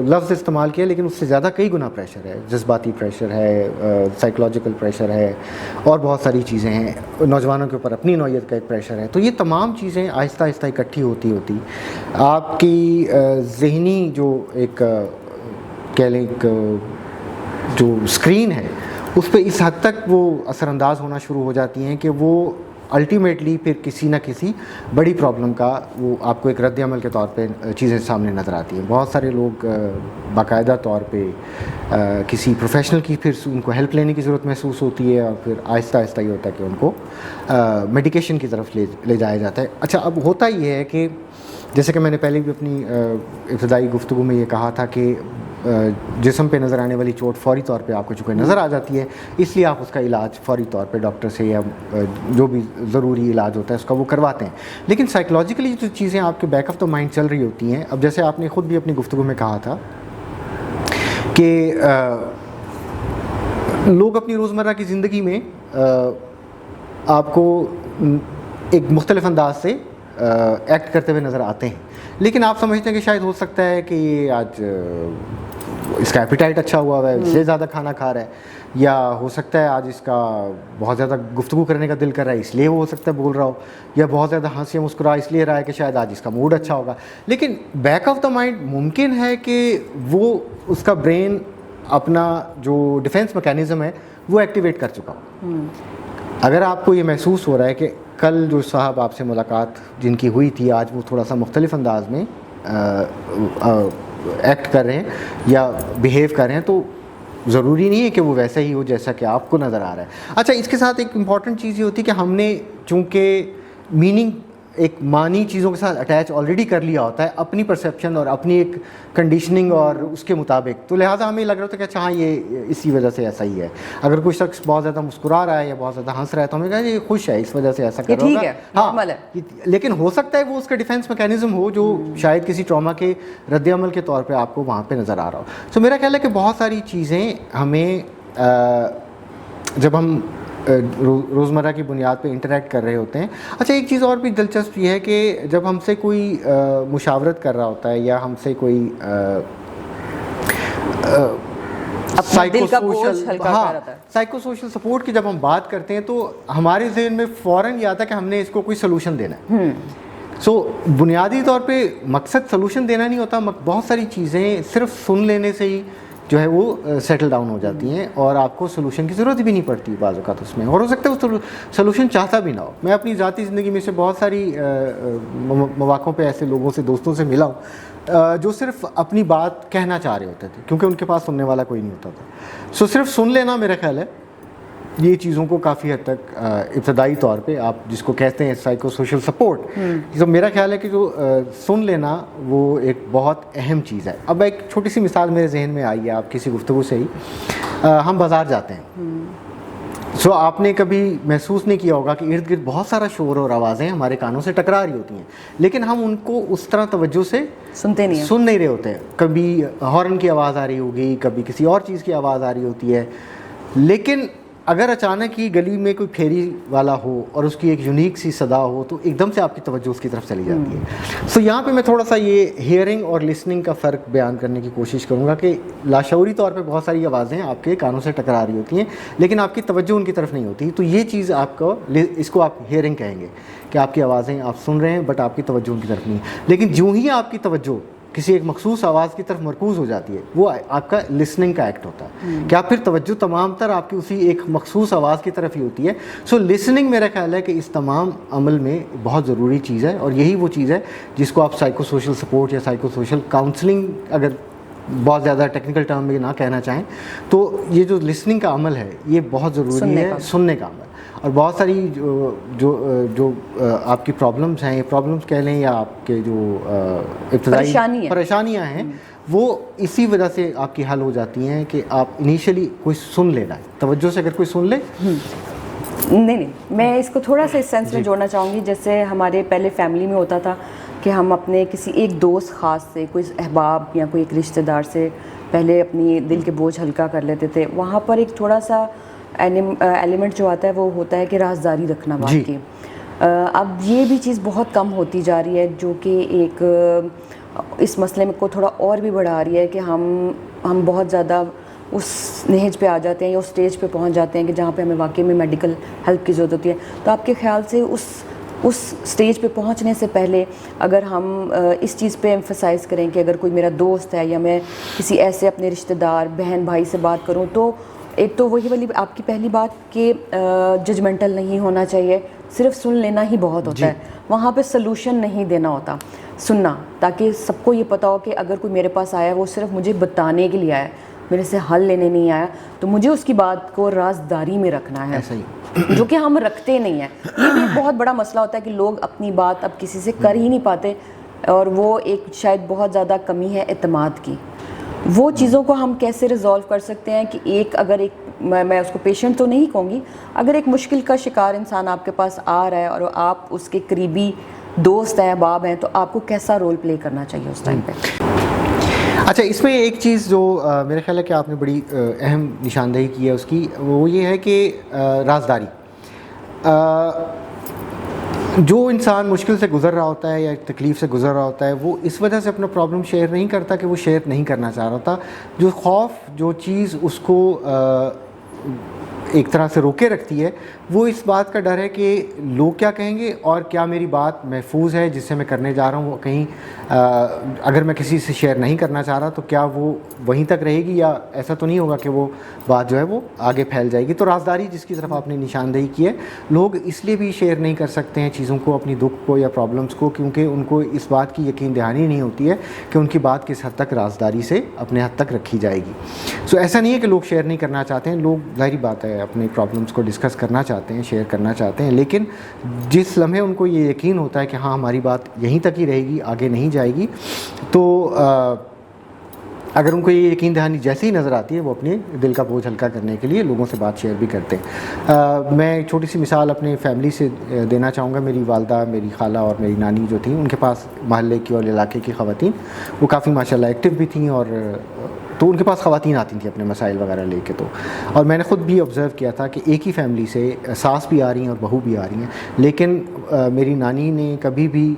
لفظ استعمال کیا، لیکن اس سے زیادہ کئی گنا پریشر ہے. جذباتی پریشر ہے، سائیکولوجیکل پریشر ہے، اور بہت ساری چیزیں ہیں. نوجوانوں کے اوپر اپنی نوعیت کا ایک پریشر ہے. تو یہ تمام چیزیں آہستہ آہستہ اکٹھی ہوتی آپ کی ذہنی جو ایک کہہ لیں جو اسکرین ہے اس پہ اس حد تک وہ اثر انداز ہونا شروع ہو جاتی ہیں کہ وہ الٹیمیٹلی پھر کسی نہ کسی بڑی پرابلم کا وہ آپ کو ایک رد عمل کے طور پہ چیزیں سامنے نظر آتی ہیں. بہت سارے لوگ باقاعدہ طور پہ کسی پروفیشنل کی پھر ان کو ہیلپ لینے کی ضرورت محسوس ہوتی ہے، اور پھر آہستہ آہستہ یہ ہوتا ہے کہ ان کو میڈیکیشن کی طرف لے جایا جاتا ہے. اچھا اب ہوتا یہ ہے کہ جیسے کہ میں نے پہلے بھی اپنی ابتدائی گفتگو میں یہ کہا تھا کہ جسم پہ نظر آنے والی چوٹ فوری طور پہ آپ کو چونکہ نظر آ جاتی ہے، اس لیے آپ اس کا علاج فوری طور پہ ڈاکٹر سے یا جو بھی ضروری علاج ہوتا ہے اس کا وہ کرواتے ہیں. لیکن سائیکولوجیکلی جو چیزیں آپ کے بیک آف دا مائنڈ چل رہی ہوتی ہیں، اب جیسے آپ نے خود بھی اپنی گفتگو میں کہا تھا کہ لوگ اپنی روزمرہ کی زندگی میں آپ کو ایک مختلف انداز سے ایکٹ کرتے ہوئے نظر آتے ہیں، لیکن آپ سمجھتے ہیں کہ شاید ہو سکتا ہے کہ یہ آج اس کا ایپیٹائٹ اچھا ہوا ہے, اس لیے زیادہ کھانا کھا رہا ہے, یا ہو سکتا ہے آج اس کا بہت زیادہ گفتگو کرنے کا دل کر رہا ہے اس لیے وہ ہو سکتا ہے بول رہا ہو, یا بہت زیادہ ہنسی مسکرا اس لیے رہا ہے کہ شاید آج اس کا موڈ اچھا ہوگا. لیکن بیک آف دا مائنڈ ممکن ہے کہ وہ اس کا برین اپنا جو ڈیفینس میکینزم ہے وہ ایکٹیویٹ کر چکا ہو. اگر آپ کو یہ محسوس ہو رہا ہے کہ کل جو صاحب آپ سے ملاقات جن کی ہوئی تھی آج وہ تھوڑا سا مختلف انداز میں ایکٹ کر رہے ہیں یا بیہیو کر رہے ہیں, تو ضروری نہیں ہے کہ وہ ویسا ہی ہو جیسا کہ آپ کو نظر آ رہا ہے. اچھا, اس کے ساتھ ایک امپورٹنٹ چیز یہ ہوتی ہے کہ ہم نے چونکہ میننگ ایک معنی چیزوں کے ساتھ اٹیچ آلریڈی کر لیا ہوتا ہے اپنی پرسیپشن اور اپنی ایک کنڈیشننگ اور اس کے مطابق, تو لہٰذا ہمیں لگ رہا ہوتا ہے کہ اچھا ہاں یہ اسی وجہ سے ایسا ہی ہے. اگر کوئی شخص بہت زیادہ مسکرا رہا ہے یا بہت زیادہ ہنس رہا ہے تو ہمیں کہا یہ خوش ہے اس وجہ سے ایسا کر رہا ہوگا. ہاں, لیکن ہو سکتا ہے وہ اس کا ڈیفینس میکینزم ہو جو شاید کسی ٹراما کے رد عمل کے طور پہ آپ کو وہاں پہ نظر آ رہا ہو. تو میرا خیال ہے کہ بہت ساری چیزیں ہمیں جب ہم روزمرہ کی بنیاد پہ انٹریکٹ کر رہے ہوتے ہیں. اچھا, ایک چیز اور بھی دلچسپ یہ ہے کہ جب ہم سے کوئی مشاورت کر رہا ہوتا ہے یا ہم سے کوئی سائیکو سوشل سپورٹ کی جب ہم بات کرتے ہیں تو ہمارے ذہن میں فوراً یہ آتا ہے کہ ہم نے اس کو کوئی سلوشن دینا ہے. سو بنیادی طور پہ مقصد سلوشن دینا نہیں ہوتا, بہت ساری چیزیں صرف سن لینے سے ہی جو ہے وہ سیٹل ڈاؤن ہو جاتی ہیں اور آپ کو سلوشن کی ضرورت بھی نہیں پڑتی بعض اوقات اس میں, اور ہو سکتا ہے وہ سلوشن چاہتا بھی نہ ہو. میں اپنی ذاتی زندگی میں سے بہت ساری مواقعوں پہ ایسے لوگوں سے دوستوں سے ملا ہوں جو صرف اپنی بات کہنا چاہ رہے ہوتے تھے کیونکہ ان کے پاس سننے والا کوئی نہیں ہوتا تھا. سو صرف سن لینا میرا خیال ہے یہ چیزوں کو کافی حد تک ابتدائی طور پہ آپ جس کو کہتے ہیں سائیکو سوشل سپورٹ, تو میرا خیال ہے کہ جو سن لینا وہ ایک بہت اہم چیز ہے. اب ایک چھوٹی سی مثال میرے ذہن میں آئی ہے آپ کسی گفتگو سے ہی. ہم بازار جاتے ہیں, سو آپ نے کبھی محسوس نہیں کیا ہوگا کہ ارد گرد بہت سارا شور اور آوازیں ہمارے کانوں سے ٹکرا رہی ہوتی ہیں لیکن ہم ان کو اس طرح توجہ سے سن نہیں رہے ہوتے. کبھی ہارن کی آواز آ رہی ہوگی, کبھی کسی اور چیز کی آواز آ رہی ہوتی ہے, لیکن اگر اچانک ہی گلی میں کوئی پھیری والا ہو اور اس کی ایک یونیک سی صدا ہو تو ایک دم سے آپ کی توجہ اس کی طرف چلی جاتی ہے. سو یہاں پہ میں تھوڑا سا یہ ہیئرنگ اور لسننگ کا فرق بیان کرنے کی کوشش کروں گا کہ لاشعوری طور پہ بہت ساری آوازیں آپ کے کانوں سے ٹکرا رہی ہوتی ہیں لیکن آپ کی توجہ ان کی طرف نہیں ہوتی. تو یہ چیز آپ کو اس کو آپ ہیئرنگ کہیں گے کہ آپ کی آوازیں آپ سن رہے ہیں بٹ آپ کی توجہ ان کی طرف نہیں. لیکن جو ہی آپ کی توجہ کسی ایک مخصوص آواز کی طرف مرکوز ہو جاتی ہے وہ آپ کا لسننگ کا ایکٹ ہوتا ہے کہ آپ پھر توجہ تمام تر آپ کی اسی ایک مخصوص آواز کی طرف ہی ہوتی ہے. سو لسننگ میرا خیال ہے کہ اس تمام عمل میں بہت ضروری چیز ہے اور یہی وہ چیز ہے جس کو آپ سائیکو سوشل سپورٹ یا سائیکو سوشل کاؤنسلنگ اگر بہت زیادہ ٹیکنیکل ٹرم میں نہ کہنا چاہیں تو یہ جو لسننگ کا عمل ہے یہ بہت ضروری ہے, سننے کا عمل. اور بہت ساری جو آپ کی پرابلمس ہیں, پرابلمس کہہ لیں یا آپ کے جو ابتدائی پریشانیاں ہیں وہ اسی وجہ سے آپ کی حل ہو جاتی ہیں کہ آپ انیشلی کوئی سن لینا ہے توجہ سے. اگر کوئی سن لے نہیں, میں اس کو تھوڑا سا اس سینس میں جوڑنا چاہوں گی جیسے ہمارے پہلے فیملی میں ہوتا تھا کہ ہم اپنے کسی ایک دوست خاص سے, کوئی احباب یا کوئی ایک رشتہ دار سے پہلے اپنی دل کے بوجھ ہلکا کر لیتے تھے. وہاں پر ایک تھوڑا سا ایلیمنٹ جو آتا ہے وہ ہوتا ہے کہ رازداری رکھنا بات کی. اب یہ بھی چیز بہت کم ہوتی جا رہی ہے جو کہ ایک اس مسئلے کو تھوڑا اور بھی بڑھا رہی ہے کہ ہم بہت زیادہ اس نہج پہ آ جاتے ہیں یا اس سٹیج پہ پہنچ جاتے ہیں کہ جہاں پہ ہمیں واقعی میں میڈیکل ہیلپ کی ضرورت ہوتی ہے. تو آپ کے خیال سے اس سٹیج پہ پہنچنے سے پہلے اگر ہم اس چیز پہ ایمفسائز کریں کہ اگر کوئی میرا دوست ہے یا میں کسی ایسے اپنے رشتہ دار بہن بھائی سے بات کروں تو ایک تو وہی والی آپ کی پہلی بات کہ ججمنٹل نہیں ہونا چاہیے, صرف سن لینا ہی بہت ہوتا ہے. وہاں پہ سلوشن نہیں دینا ہوتا, سننا, تاکہ سب کو یہ پتہ ہو کہ اگر کوئی میرے پاس آیا وہ صرف مجھے بتانے کے لیے آیا, میرے سے حل لینے نہیں آیا, تو مجھے اس کی بات کو رازداری میں رکھنا ہے, جو کہ ہم رکھتے نہیں ہیں. یہ بھی ایک بہت بڑا مسئلہ ہوتا ہے کہ لوگ اپنی بات اب کسی سے کر ہی نہیں پاتے اور وہ ایک شاید بہت زیادہ کمی ہے اعتماد کی. وہ چیزوں کو ہم کیسے ریزالو کر سکتے ہیں کہ اگر میں اس کو پیشنٹ تو نہیں کہوں گی, اگر ایک مشکل کا شکار انسان آپ کے پاس آ رہا ہے اور آپ اس کے قریبی دوست ہیں, احباب ہیں, تو آپ کو کیسا رول پلے کرنا چاہیے اس ٹائم پہ؟ اچھا, اس میں ایک چیز جو میرے خیال ہے کہ آپ نے بڑی اہم نشاندہی کی ہے اس کی, وہ یہ ہے کہ رازداری. جو انسان مشکل سے گزر رہا ہوتا ہے یا ایک تکلیف سے گزر رہا ہوتا ہے وہ اس وجہ سے اپنا پرابلم شیئر نہیں کرتا کہ وہ شیئر نہیں کرنا چاہ رہا ہوتا. جو خوف، جو چیز اس کو ایک طرح سے روکے رکھتی ہے، وہ اس بات کا ڈر ہے کہ لوگ کیا کہیں گے اور کیا میری بات محفوظ ہے جس سے میں کرنے جا رہا ہوں، وہ کہیں اگر میں کسی سے شیئر نہیں کرنا چاہ رہا تو کیا وہ وہیں تک رہے گی، یا ایسا تو نہیں ہوگا کہ وہ بات جو ہے وہ آگے پھیل جائے گی. تو رازداری جس کی طرف آپ نے نشاندہی کی ہے، لوگ اس لیے بھی شیئر نہیں کر سکتے ہیں چیزوں کو، اپنی دکھ کو یا پرابلمس کو، کیونکہ ان کو اس بات کی یقین دہانی نہیں ہوتی ہے کہ ان کی بات کس حد تک رازداری سے اپنے حد تک رکھی جائے گی. سو ایسا نہیں ہے کہ لوگ شیئر نہیں کرنا چاہتے ہیں، لوگ ظاہری بات ہے اپنے پرابلمس کو ڈسکس کرنا چاہتے ہیں، شیئر کرنا چاہتے ہیں، لیکن جس لمحے ان کو یہ یقین ہوتا ہے کہ ہاں ہماری بات یہیں تک ہی رہے گی، آگے نہیں جائے گی، تو اگر ان کو یہ یقین دہانی جیسے ہی نظر آتی ہے وہ اپنے دل کا بوجھ ہلکا کرنے کے لیے لوگوں سے بات شیئر بھی کرتے ہیں. میں ایک چھوٹی سی مثال اپنے فیملی سے دینا چاہوں گا. میری والدہ، میری خالہ اور میری نانی جو تھیں، ان کے پاس محلے کی اور علاقے کی خواتین وہ کافی ماشاءاللہ ایکٹیو بھی تھیں، اور تو ان کے پاس خواتین آتی تھیں اپنے مسائل وغیرہ لے کے. تو اور میں نے خود بھی آبزرو کیا تھا کہ ایک ہی فیملی سے ساس بھی آ رہی ہیں اور بہو بھی آ رہی ہیں، لیکن میری نانی نے کبھی بھی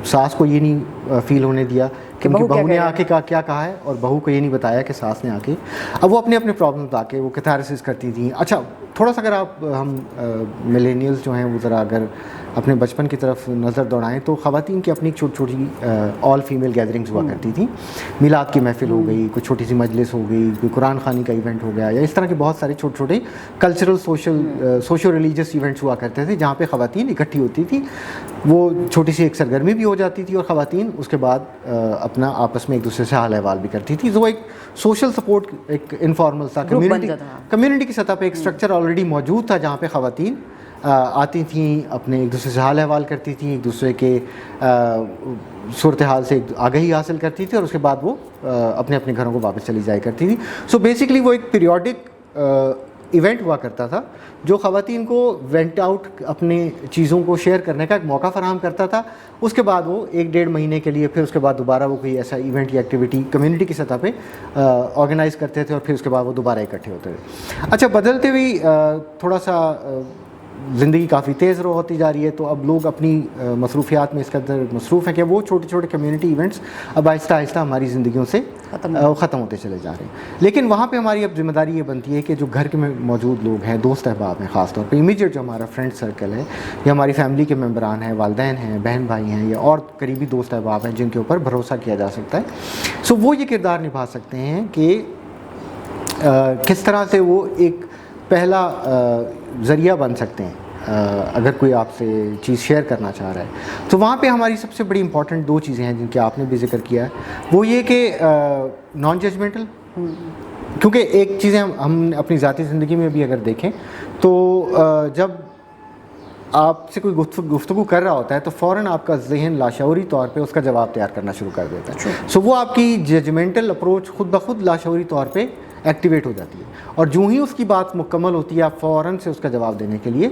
ساس کو یہ نہیں فیل ہونے دیا کہ ان کی بہو نے آ کے کیا کہا ہے، اور بہو کو یہ نہیں بتایا کہ ساس نے آ کے. اب وہ اپنے پرابلمز آ کے وہ کیتھارسس کرتی تھیں. اچھا تھوڑا سا اگر آپ ہم ملینیلز جو ہیں وہ ذرا اگر اپنے بچپن کی طرف نظر دوڑائیں تو خواتین کی اپنی چھوٹی چھوٹی آل فیمیل گیدرنگز ہوا کرتی تھیں. میلاد کی محفل ہو گئی، کوئی چھوٹی سی مجلس ہو گئی، کوئی قرآن خوانی کا ایونٹ ہو گیا، یا اس طرح کے بہت سارے چھوٹے چھوٹے کلچرل سوشل ریلیجس ایونٹس ہوا کرتے تھے جہاں پہ خواتین اکٹھی ہوتی تھیں. وہ چھوٹی سی ایک سرگرمی بھی ہو جاتی تھی اور خواتین اس کے بعد اپنا آپس میں ایک دوسرے سے حال احوال بھی کرتی تھی. وہ ایک سوشل سپورٹ، ایک انفارمل سا کمیونٹی کی سطح پہ ایک اسٹرکچر آلریڈی موجود تھا جہاں پہ خواتین آتی تھیں، اپنے ایک دوسرے سے حال احوال کرتی تھیں، ایک دوسرے کے صورتحال سے آگہی حاصل کرتی تھی، اور اس کے بعد وہ اپنے اپنے گھروں کو واپس چلی جایا کرتی تھی. سو بیسکلی وہ ایک پیریوڈک ایونٹ ہوا کرتا تھا جو خواتین کو وینٹ آؤٹ اپنے چیزوں کو شیئر کرنے کا ایک موقع فراہم کرتا تھا. اس کے بعد وہ 1-1.5 مہینے کے لیے پھر اس کے بعد دوبارہ وہ کوئی ایسا ایونٹ یا ایکٹیویٹی کمیونٹی کی سطح پہ آرگنائز کرتے تھے، اور پھر اس کے بعد وہ دوبارہ اکٹھے ہوتے تھے. اچھا بدلتے ہوئی تھوڑا سا زندگی کافی تیز رو ہوتی جا رہی ہے، تو اب لوگ اپنی مصروفیات میں اس قدر مصروف ہیں کہ وہ چھوٹے چھوٹے کمیونٹی ایونٹس اب آہستہ آہستہ ہماری زندگیوں سے ختم ہوتے چلے جا رہے ہیں. لیکن وہاں پہ ہماری اب ذمہ داری یہ بنتی ہے کہ جو گھر کے میں موجود لوگ ہیں، دوست احباب ہیں، خاص طور پہ امیجیٹ جو ہمارا فرینڈ سرکل ہے یا ہماری فیملی کے ممبران ہیں، والدین ہیں، بہن بھائی ہیں، یا اور قریبی دوست احباب ہیں جن کے اوپر بھروسہ کیا جا سکتا ہے، سو وہ یہ کردار نبھا سکتے ہیں کہ کس طرح سے وہ ایک پہلا ذریعہ بن سکتے ہیں اگر کوئی آپ سے چیز شیئر کرنا چاہ رہا ہے. تو وہاں پہ ہماری سب سے بڑی امپورٹنٹ 2 چیزیں ہیں جن کے آپ نے بھی ذکر کیا ہے. وہ یہ کہ نان ججمنٹل، کیونکہ ایک چیزیں ہم اپنی ذاتی زندگی میں بھی اگر دیکھیں تو جب آپ سے کوئی گفتگو کر رہا ہوتا ہے تو فوراً آپ کا ذہن لاشعوری طور پہ اس کا جواب تیار کرنا شروع کر دیتا ہے. سو وہ آپ کی ججمنٹل اپروچ خود بخود لاشعوری طور پہ ایکٹیویٹ ہو جاتی ہے، اور جو ہی اس کی بات مکمل ہوتی ہے آپ فوراً سے اس کا جواب دینے کے لیے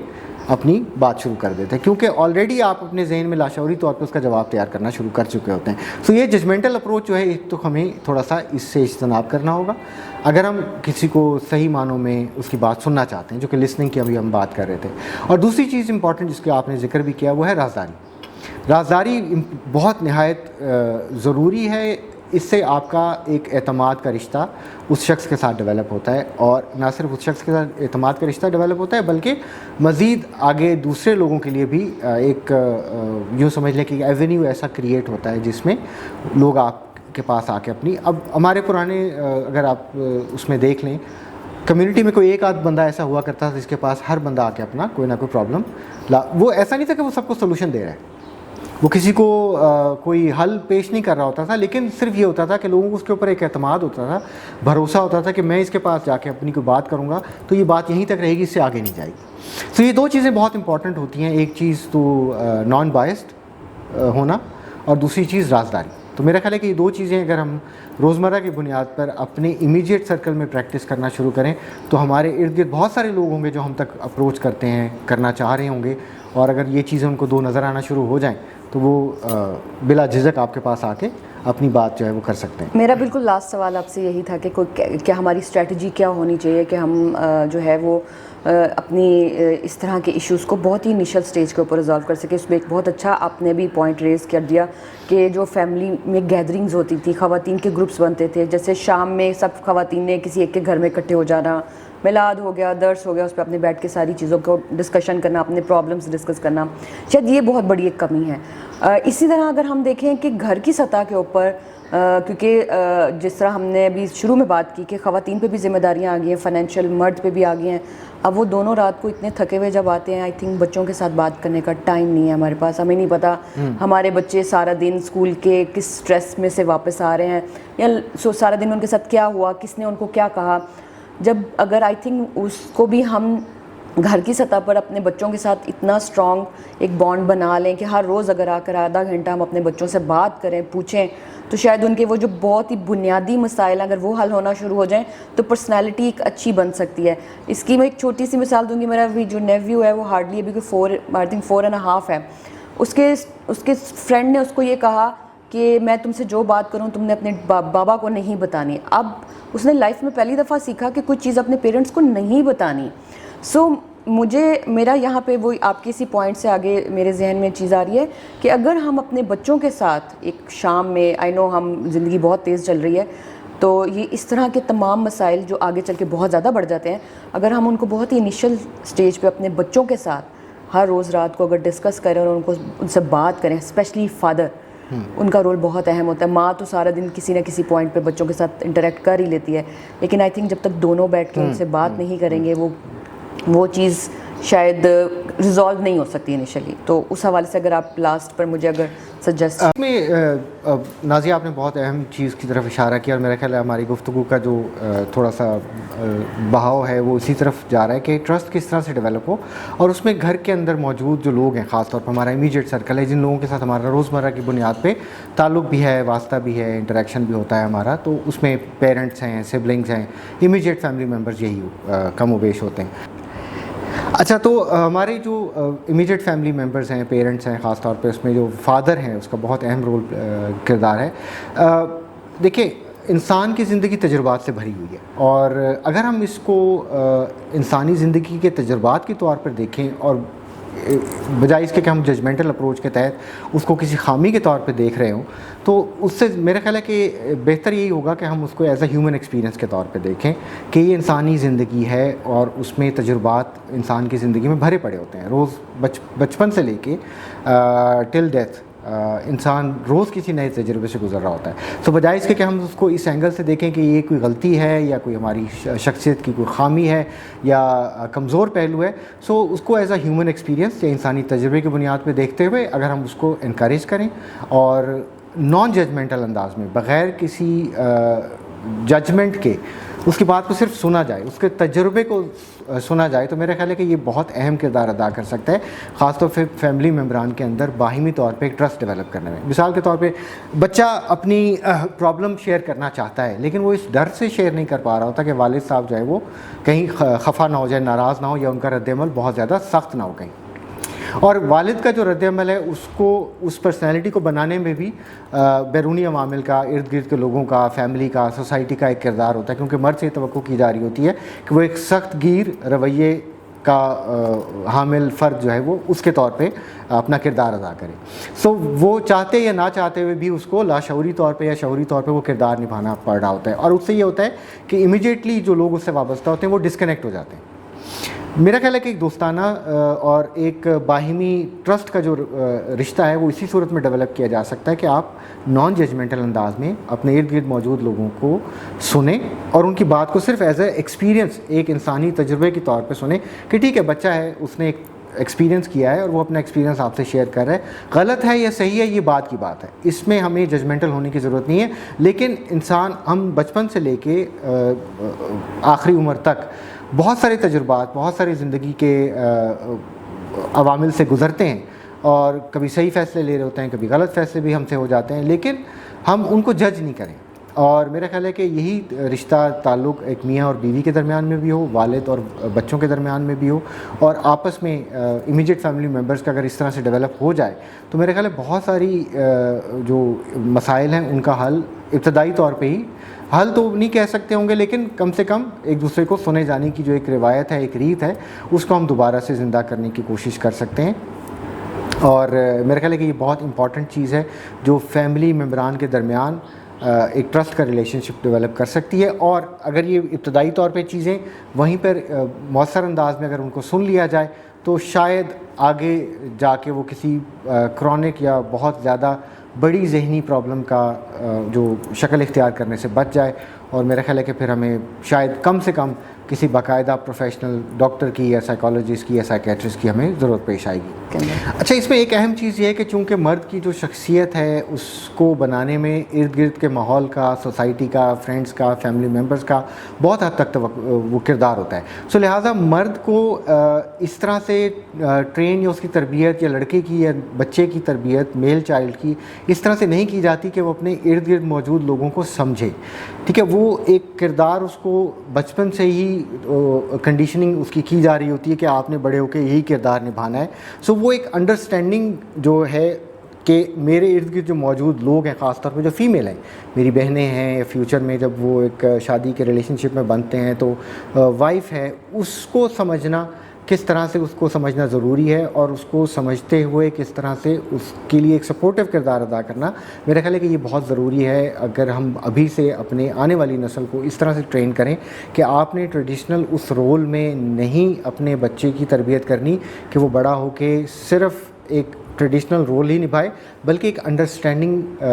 اپنی بات شروع کر دیتے ہیں، کیونکہ آلریڈی آپ اپنے ذہن میں لاشعوری طور پہ اس کا جواب تیار کرنا شروع کر چکے ہوتے ہیں. سو یہ ججمنٹل اپروچ جو ہے تو ہمیں تھوڑا سا اس سے اجتناب کرنا ہوگا اگر ہم کسی کو صحیح معنوں میں اس کی بات سننا چاہتے ہیں، جو کہ لسننگ کی ابھی ہم بات کر رہے تھے. اور دوسری چیز امپورٹنٹ جس کا آپ نے ذکر بھی کیا وہ ہے رازداری. رازداری بہت نہایت ضروری ہے. اس سے آپ کا ایک اعتماد کا رشتہ اس شخص کے ساتھ ڈیولپ ہوتا ہے، اور نہ صرف اس شخص کے ساتھ اعتماد کا رشتہ ڈیولپ ہوتا ہے بلکہ مزید آگے دوسرے لوگوں کے لیے بھی ایک یوں سمجھ لیں کہ ایونیو ایسا کریٹ ہوتا ہے جس میں لوگ آپ کے پاس آ کے اپنی اب ہمارے پرانے اگر آپ اس میں دیکھ لیں کمیونٹی میں کوئی ایک آدھ بندہ ایسا ہوا کرتا تھا جس کے پاس ہر بندہ آ کے اپنا کوئی نہ کوئی پرابلم وہ ایسا نہیں تھا کہ وہ سب کو سولوشن دے رہا ہے، وہ کسی کو کوئی حل پیش نہیں کر رہا ہوتا تھا، لیکن صرف یہ ہوتا تھا کہ لوگوں کو اس کے اوپر ایک اعتماد ہوتا تھا، بھروسہ ہوتا تھا کہ میں اس کے پاس جا کے اپنی کوئی بات کروں گا تو یہ بات یہیں تک رہے گی، اس سے آگے نہیں جائے گی. تو یہ 2 چیزیں بہت امپورٹنٹ ہوتی ہیں، ایک چیز تو نان بائسڈ ہونا اور دوسری چیز رازداری. تو میرا خیال ہے کہ یہ 2 چیزیں اگر ہم روزمرہ کی بنیاد پر اپنے امیجیٹ سرکل میں پریکٹس کرنا شروع کریں تو ہمارے ارد گرد بہت سارے لوگ ہوں گے جو ہم تک اپروچ کرتے ہیں، کرنا چاہ رہے ہوں گے، اور اگر یہ چیزیں ان کو 2 نظر آنا شروع ہو جائیں تو وہ بلا جھجک آپ کے پاس آ کے اپنی بات جو ہے وہ کر سکتے ہیں. میرا بالکل لاسٹ سوال آپ سے یہی تھا کہ کیا ہماری اسٹریٹجی کیا ہونی چاہیے کہ ہم جو ہے وہ اپنی اس طرح کے ایشوز کو بہت ہی انیشل سٹیج کے اوپر ریزالو کر سکے. اس میں ایک بہت اچھا آپ نے بھی پوائنٹ ریز کر دیا کہ جو فیملی میں گیدرنگز ہوتی تھی, خواتین کے گروپس بنتے تھے, جیسے شام میں سب خواتین نے کسی ایک کے گھر میں اکٹھے ہو جانا, میلاد ہو گیا, درس ہو گیا, اس پہ اپنے بیٹھ کے ساری چیزوں کو ڈسکشن کرنا, اپنے پرابلمس ڈسکس کرنا, شاید یہ بہت بڑی ایک کمی ہے. اسی طرح اگر ہم دیکھیں کہ گھر کی سطح کے اوپر, کیونکہ جس طرح ہم نے ابھی شروع میں بات کی کہ خواتین پہ بھی ذمہ داریاں آ گئی ہیں, فائنینشیل مرد پہ بھی آ گئی ہیں. اب وہ دونوں رات کو اتنے تھکے ہوئے جب آتے ہیں, آئی تھنک بچوں کے ساتھ بات کرنے کا ٹائم نہیں ہے ہمارے پاس. ہمیں نہیں پتہ ہمارے بچے سارا دن اسکول کے کس اسٹریس میں سے واپس آ رہے ہیں, یا سارا دن ان کے ساتھ کیا ہوا, کس نے ان کو کیا کہا. جب اگر آئی تھنک اس کو بھی ہم گھر کی سطح پر اپنے بچوں کے ساتھ اتنا اسٹرانگ ایک بانڈ بنا لیں کہ ہر روز اگر آ کر آدھا گھنٹہ ہم اپنے بچوں سے بات کریں, پوچھیں, تو شاید ان کے وہ جو بہت ہی بنیادی مسائل ہیں اگر وہ حل ہونا شروع ہو جائیں تو پرسنالٹی ایک اچھی بن سکتی ہے. اس کی میں ایک چھوٹی سی مثال دوں گی. میرا بھی جو نیویو ہے وہ ہارڈلی ابھی کوئی 4.5 ہے. اس کے فرینڈ نے اس کو یہ کہا کہ میں تم سے جو بات کروں تم نے اپنے بابا کو نہیں بتانی. اب اس نے لائف میں پہلی دفعہ سیکھا کہ کوئی چیز اپنے پیرنٹس کو نہیں بتانی. سو میرا یہاں پہ وہ آپ کے اسی پوائنٹ سے آگے میرے ذہن میں چیز آ رہی ہے کہ اگر ہم اپنے بچوں کے ساتھ ایک شام میں, آئی نو ہم زندگی بہت تیز چل رہی ہے تو یہ اس طرح کے تمام مسائل جو آگے چل کے بہت زیادہ بڑھ جاتے ہیں, اگر ہم ان کو بہت ہی انیشل سٹیج پہ اپنے بچوں کے ساتھ ہر روز رات کو اگر ڈسکس کریں اور ان سے بات کریں, اسپیشلی فادر, ان کا رول بہت اہم ہوتا ہے. ماں تو سارا دن کسی نہ کسی پوائنٹ پہ بچوں کے ساتھ انٹریکٹ کر ہی لیتی ہے, لیکن آئی تھنک جب تک دونوں بیٹھ کے ان سے بات نہیں کریں گے وہ چیز شاید ریزالو نہیں ہو سکتی انیشلی. تو اس حوالے سے اگر آپ لاسٹ پر مجھے اگر سجیسٹ میں نازیہ آپ نے بہت اہم چیز کی طرف اشارہ کیا, اور میرا خیال ہے ہماری گفتگو کا جو تھوڑا سا بہاؤ ہے وہ اسی طرف جا رہا ہے کہ ٹرسٹ کس طرح سے ڈیولپ ہو, اور اس میں گھر کے اندر موجود جو لوگ ہیں, خاص طور پر ہمارا امیڈیٹ سرکل ہے, جن لوگوں کے ساتھ ہمارا روزمرہ کی بنیاد پہ تعلق بھی ہے, واسطہ بھی ہے, انٹریکشن بھی ہوتا ہے ہمارا, تو اس میں پیرنٹس ہیں, سبلنگس ہیں, امیڈیٹ فیملی ممبرز یہی کم و بیش ہوتے ہیں. اچھا, تو ہمارے جو امیڈیٹ فیملی ممبرز ہیں, پیرنٹس ہیں خاص طور پہ, اس میں جو فادر ہیں اس کا بہت اہم رول کردار ہے. دیکھیں, انسان کی زندگی تجربات سے بھری ہوئی ہے, اور اگر ہم اس کو انسانی زندگی کے تجربات کے طور پر دیکھیں اور بجائے اس کے کہ ہم ججمنٹل اپروچ کے تحت اس کو کسی خامی کے طور پہ دیکھ رہے ہوں, تو اس سے میرا خیال ہے کہ بہتر یہی ہوگا کہ ہم اس کو ایز اے ہیومن ایکسپیرینس کے طور پہ دیکھیں کہ یہ انسانی زندگی ہے اور اس میں تجربات انسان کی زندگی میں بھرے پڑے ہوتے ہیں. روز بچپن سے لے کے ٹل ڈیتھ انسان روز کسی نئے تجربے سے گزر رہا ہوتا ہے. تو بجائے اس کے کہ ہم اس کو اس اینگل سے دیکھیں کہ یہ کوئی غلطی ہے یا کوئی ہماری شخصیت کی کوئی خامی ہے یا کمزور پہلو ہے, سو اس کو ایز اے ہیومن ایکسپیرینس یا انسانی تجربے کی بنیاد پہ دیکھتے ہوئے اگر ہم اس کو انکریج کریں اور نان ججمنٹل انداز میں, بغیر کسی ججمنٹ کے اس کی بات کو صرف سنا جائے, اس کے تجربے کو سنا جائے, تو میرا خیال ہے کہ یہ بہت اہم کردار ادا کر سکتا ہے, خاص طور پہ فیملی ممبران کے اندر باہمی طور پہ ایک ٹرسٹ ڈیولپ کرنے میں. مثال کے طور پہ بچہ اپنی پرابلم شیئر کرنا چاہتا ہے, لیکن وہ اس ڈر سے شیئر نہیں کر پا رہا ہوتا کہ والد صاحب جو ہے وہ کہیں خفا نہ ہو جائے, ناراض نہ ہو, یا ان کا رد عمل بہت زیادہ سخت نہ ہو کہیں. اور والد کا جو رد عمل ہے اس کو, اس پرسنالٹی کو بنانے میں بھی بیرونی عوامل کا, ارد گرد کے لوگوں کا, فیملی کا, سوسائٹی کا ایک کردار ہوتا ہے, کیونکہ مرد سے توقع کی جا رہی ہوتی ہے کہ وہ ایک سخت گیر رویے کا حامل فرد جو ہے وہ اس کے طور پہ اپنا کردار ادا کرے. سو وہ چاہتے یا نہ چاہتے ہوئے بھی اس کو لاشعوری طور پہ یا شعوری طور پہ وہ کردار نبھانا پڑ رہا ہوتا ہے, اور اس سے یہ ہوتا ہے کہ امیڈیٹلی جو لوگ اس سے وابستہ ہوتے ہیں وہ ڈسکنیکٹ ہو جاتے ہیں. میرا خیال ہے کہ ایک دوستانہ اور ایک باہمی ٹرسٹ کا جو رشتہ ہے وہ اسی صورت میں ڈیولپ کیا جا سکتا ہے کہ آپ نان ججمنٹل انداز میں اپنے ارد گرد موجود لوگوں کو سنیں اور ان کی بات کو صرف ایز اے ایکسپیرینس, ایک انسانی تجربے کے طور پہ سنیں کہ ٹھیک ہے, بچہ ہے, اس نے ایک ایکسپیرینس کیا ہے اور وہ اپنا ایکسپیرینس آپ سے شیئر کر رہا ہے, غلط ہے یا صحیح ہے یہ بات کی بات ہے, اس میں ہمیں ججمنٹل ہونے کی ضرورت نہیں ہے. لیکن انسان, ہم بچپن سے لے کے آخری عمر تک بہت سارے تجربات, بہت سارے زندگی کے عوامل سے گزرتے ہیں, اور کبھی صحیح فیصلے لے رہے ہوتے ہیں, کبھی غلط فیصلے بھی ہم سے ہو جاتے ہیں, لیکن ہم ان کو جج نہیں کریں, اور میرا خیال ہے کہ یہی رشتہ تعلق ایک میاں اور بیوی کے درمیان میں بھی ہو, والد اور بچوں کے درمیان میں بھی ہو, اور آپس میں امیجیٹ فیملی ممبرس کا اگر اس طرح سے ڈیولپ ہو جائے تو میرے خیال ہے بہت ساری جو مسائل ہیں ان کا حل ابتدائی طور پہ ہی, حل تو نہیں کہہ سکتے ہوں گے لیکن کم سے کم ایک دوسرے کو سنے جانے کی جو ایک روایت ہے, ایک ریت ہے, اس کو ہم دوبارہ سے زندہ کرنے کی کوشش کر سکتے ہیں. اور میرا خیال ہے کہ یہ بہت امپورٹنٹ چیز ہے جو فیملی ممبران کے درمیان ایک ٹرسٹ کا ریلیشن شپ ڈیولپ کر سکتی ہے. اور اگر یہ ابتدائی طور پہ چیزیں وہیں پر مؤثر انداز میں اگر ان کو سن لیا جائے تو شاید آگے جا کے وہ کسی کرونک یا بہت زیادہ بڑی ذہنی پرابلم کا جو شکل اختیار کرنے سے بچ جائے. اور میرا خیال ہے کہ پھر ہمیں شاید کم سے کم کسی باقاعدہ پروفیشنل ڈاکٹر کی یا سائیکالوجسٹ کی یا سائیکیٹرسٹ کی ہمیں ضرورت پیش آئے گی. اچھا, اس میں ایک اہم چیز یہ ہے کہ چونکہ مرد کی جو شخصیت ہے اس کو بنانے میں ارد گرد کے ماحول کا, سوسائٹی کا, فرینڈس کا, فیملی ممبرس کا بہت حد تک وہ کردار ہوتا ہے. سو لہٰذا مرد کو اس طرح سے ٹرین یا اس کی تربیت یا لڑکے کی یا بچے کی تربیت, میل چائلڈ کی, اس طرح سے نہیں کی جاتی کہ وہ اپنے ارد گرد موجود لوگوں کو سمجھے. ٹھیک ہے, وہ ایک کردار اس کو بچپن سے ہی کنڈیشننگ اس کی جا رہی ہوتی ہے کہ آپ نے بڑے ہو کے یہی کردار نبھانا ہے. سو وہ ایک انڈرسٹینڈنگ جو ہے کہ میرے ارد گرد جو موجود لوگ ہیں, خاص طور پہ جو فیمیل ہیں, میری بہنیں ہیں, یا فیوچر میں جب وہ ایک شادی کے ریلیشن شپ میں بنتے ہیں تو وائف ہے, اس کو سمجھنا, کس طرح سے اس کو سمجھنا ضروری ہے, اور اس کو سمجھتے ہوئے کس طرح سے اس کے لیے ایک سپورٹیو کردار ادا کرنا, میرا خیال ہے کہ یہ بہت ضروری ہے. اگر ہم ابھی سے اپنے آنے والی نسل کو اس طرح سے ٹرین کریں کہ آپ نے ٹریڈیشنل اس رول میں نہیں اپنے بچے کی تربیت کرنی کہ وہ بڑا ہو کے صرف ایک ٹریڈیشنل رول ہی نبھائے, بلکہ ایک انڈرسٹینڈنگ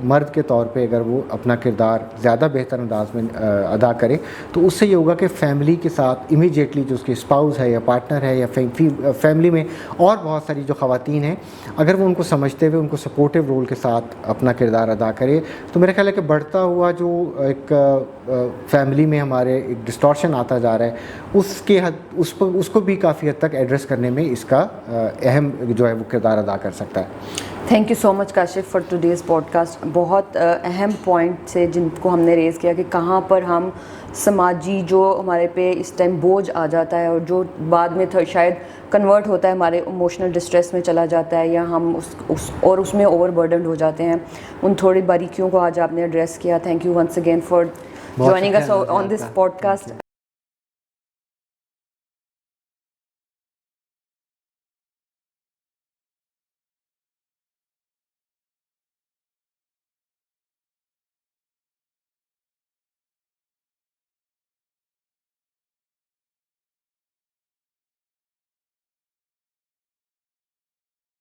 مرد کے طور پہ اگر وہ اپنا کردار زیادہ بہتر انداز میں ادا کرے تو اس سے یہ ہوگا کہ فیملی کے ساتھ امیجیٹلی جو اس کی اسپاؤس ہے یا پارٹنر ہے یا فیملی میں اور بہت ساری جو خواتین ہیں, اگر وہ ان کو سمجھتے ہوئے ان کو سپورٹیو رول کے ساتھ اپنا کردار ادا کرے تو میرا خیال ہے کہ بڑھتا ہوا جو ایک فیملی میں ہمارے ایک ڈسٹورشن آتا جا رہا ہے اس کو بھی کافی حد تک ایڈریس کرنے میں اس کا اہم جو ہے وہ کردار ادا کر سکتا ہے. Thank you so much Kashif for today's podcast. بہت اہم پوائنٹ سے جن کو ہم نے ریز کیا کہ کہاں پر ہم سماجی جو ہمارے پہ اس ٹائم بوجھ آ جاتا ہے اور جو بعد میں شاید کنورٹ ہوتا ہے ہمارے ایموشنل ڈسٹریس میں چلا جاتا ہے, یا ہم اس میں اوور برڈنڈ ہو جاتے ہیں, ان تھوڑی باریکیوں کو آج آپ نے ایڈریس کیا. Thank you once again for joining us on this podcast.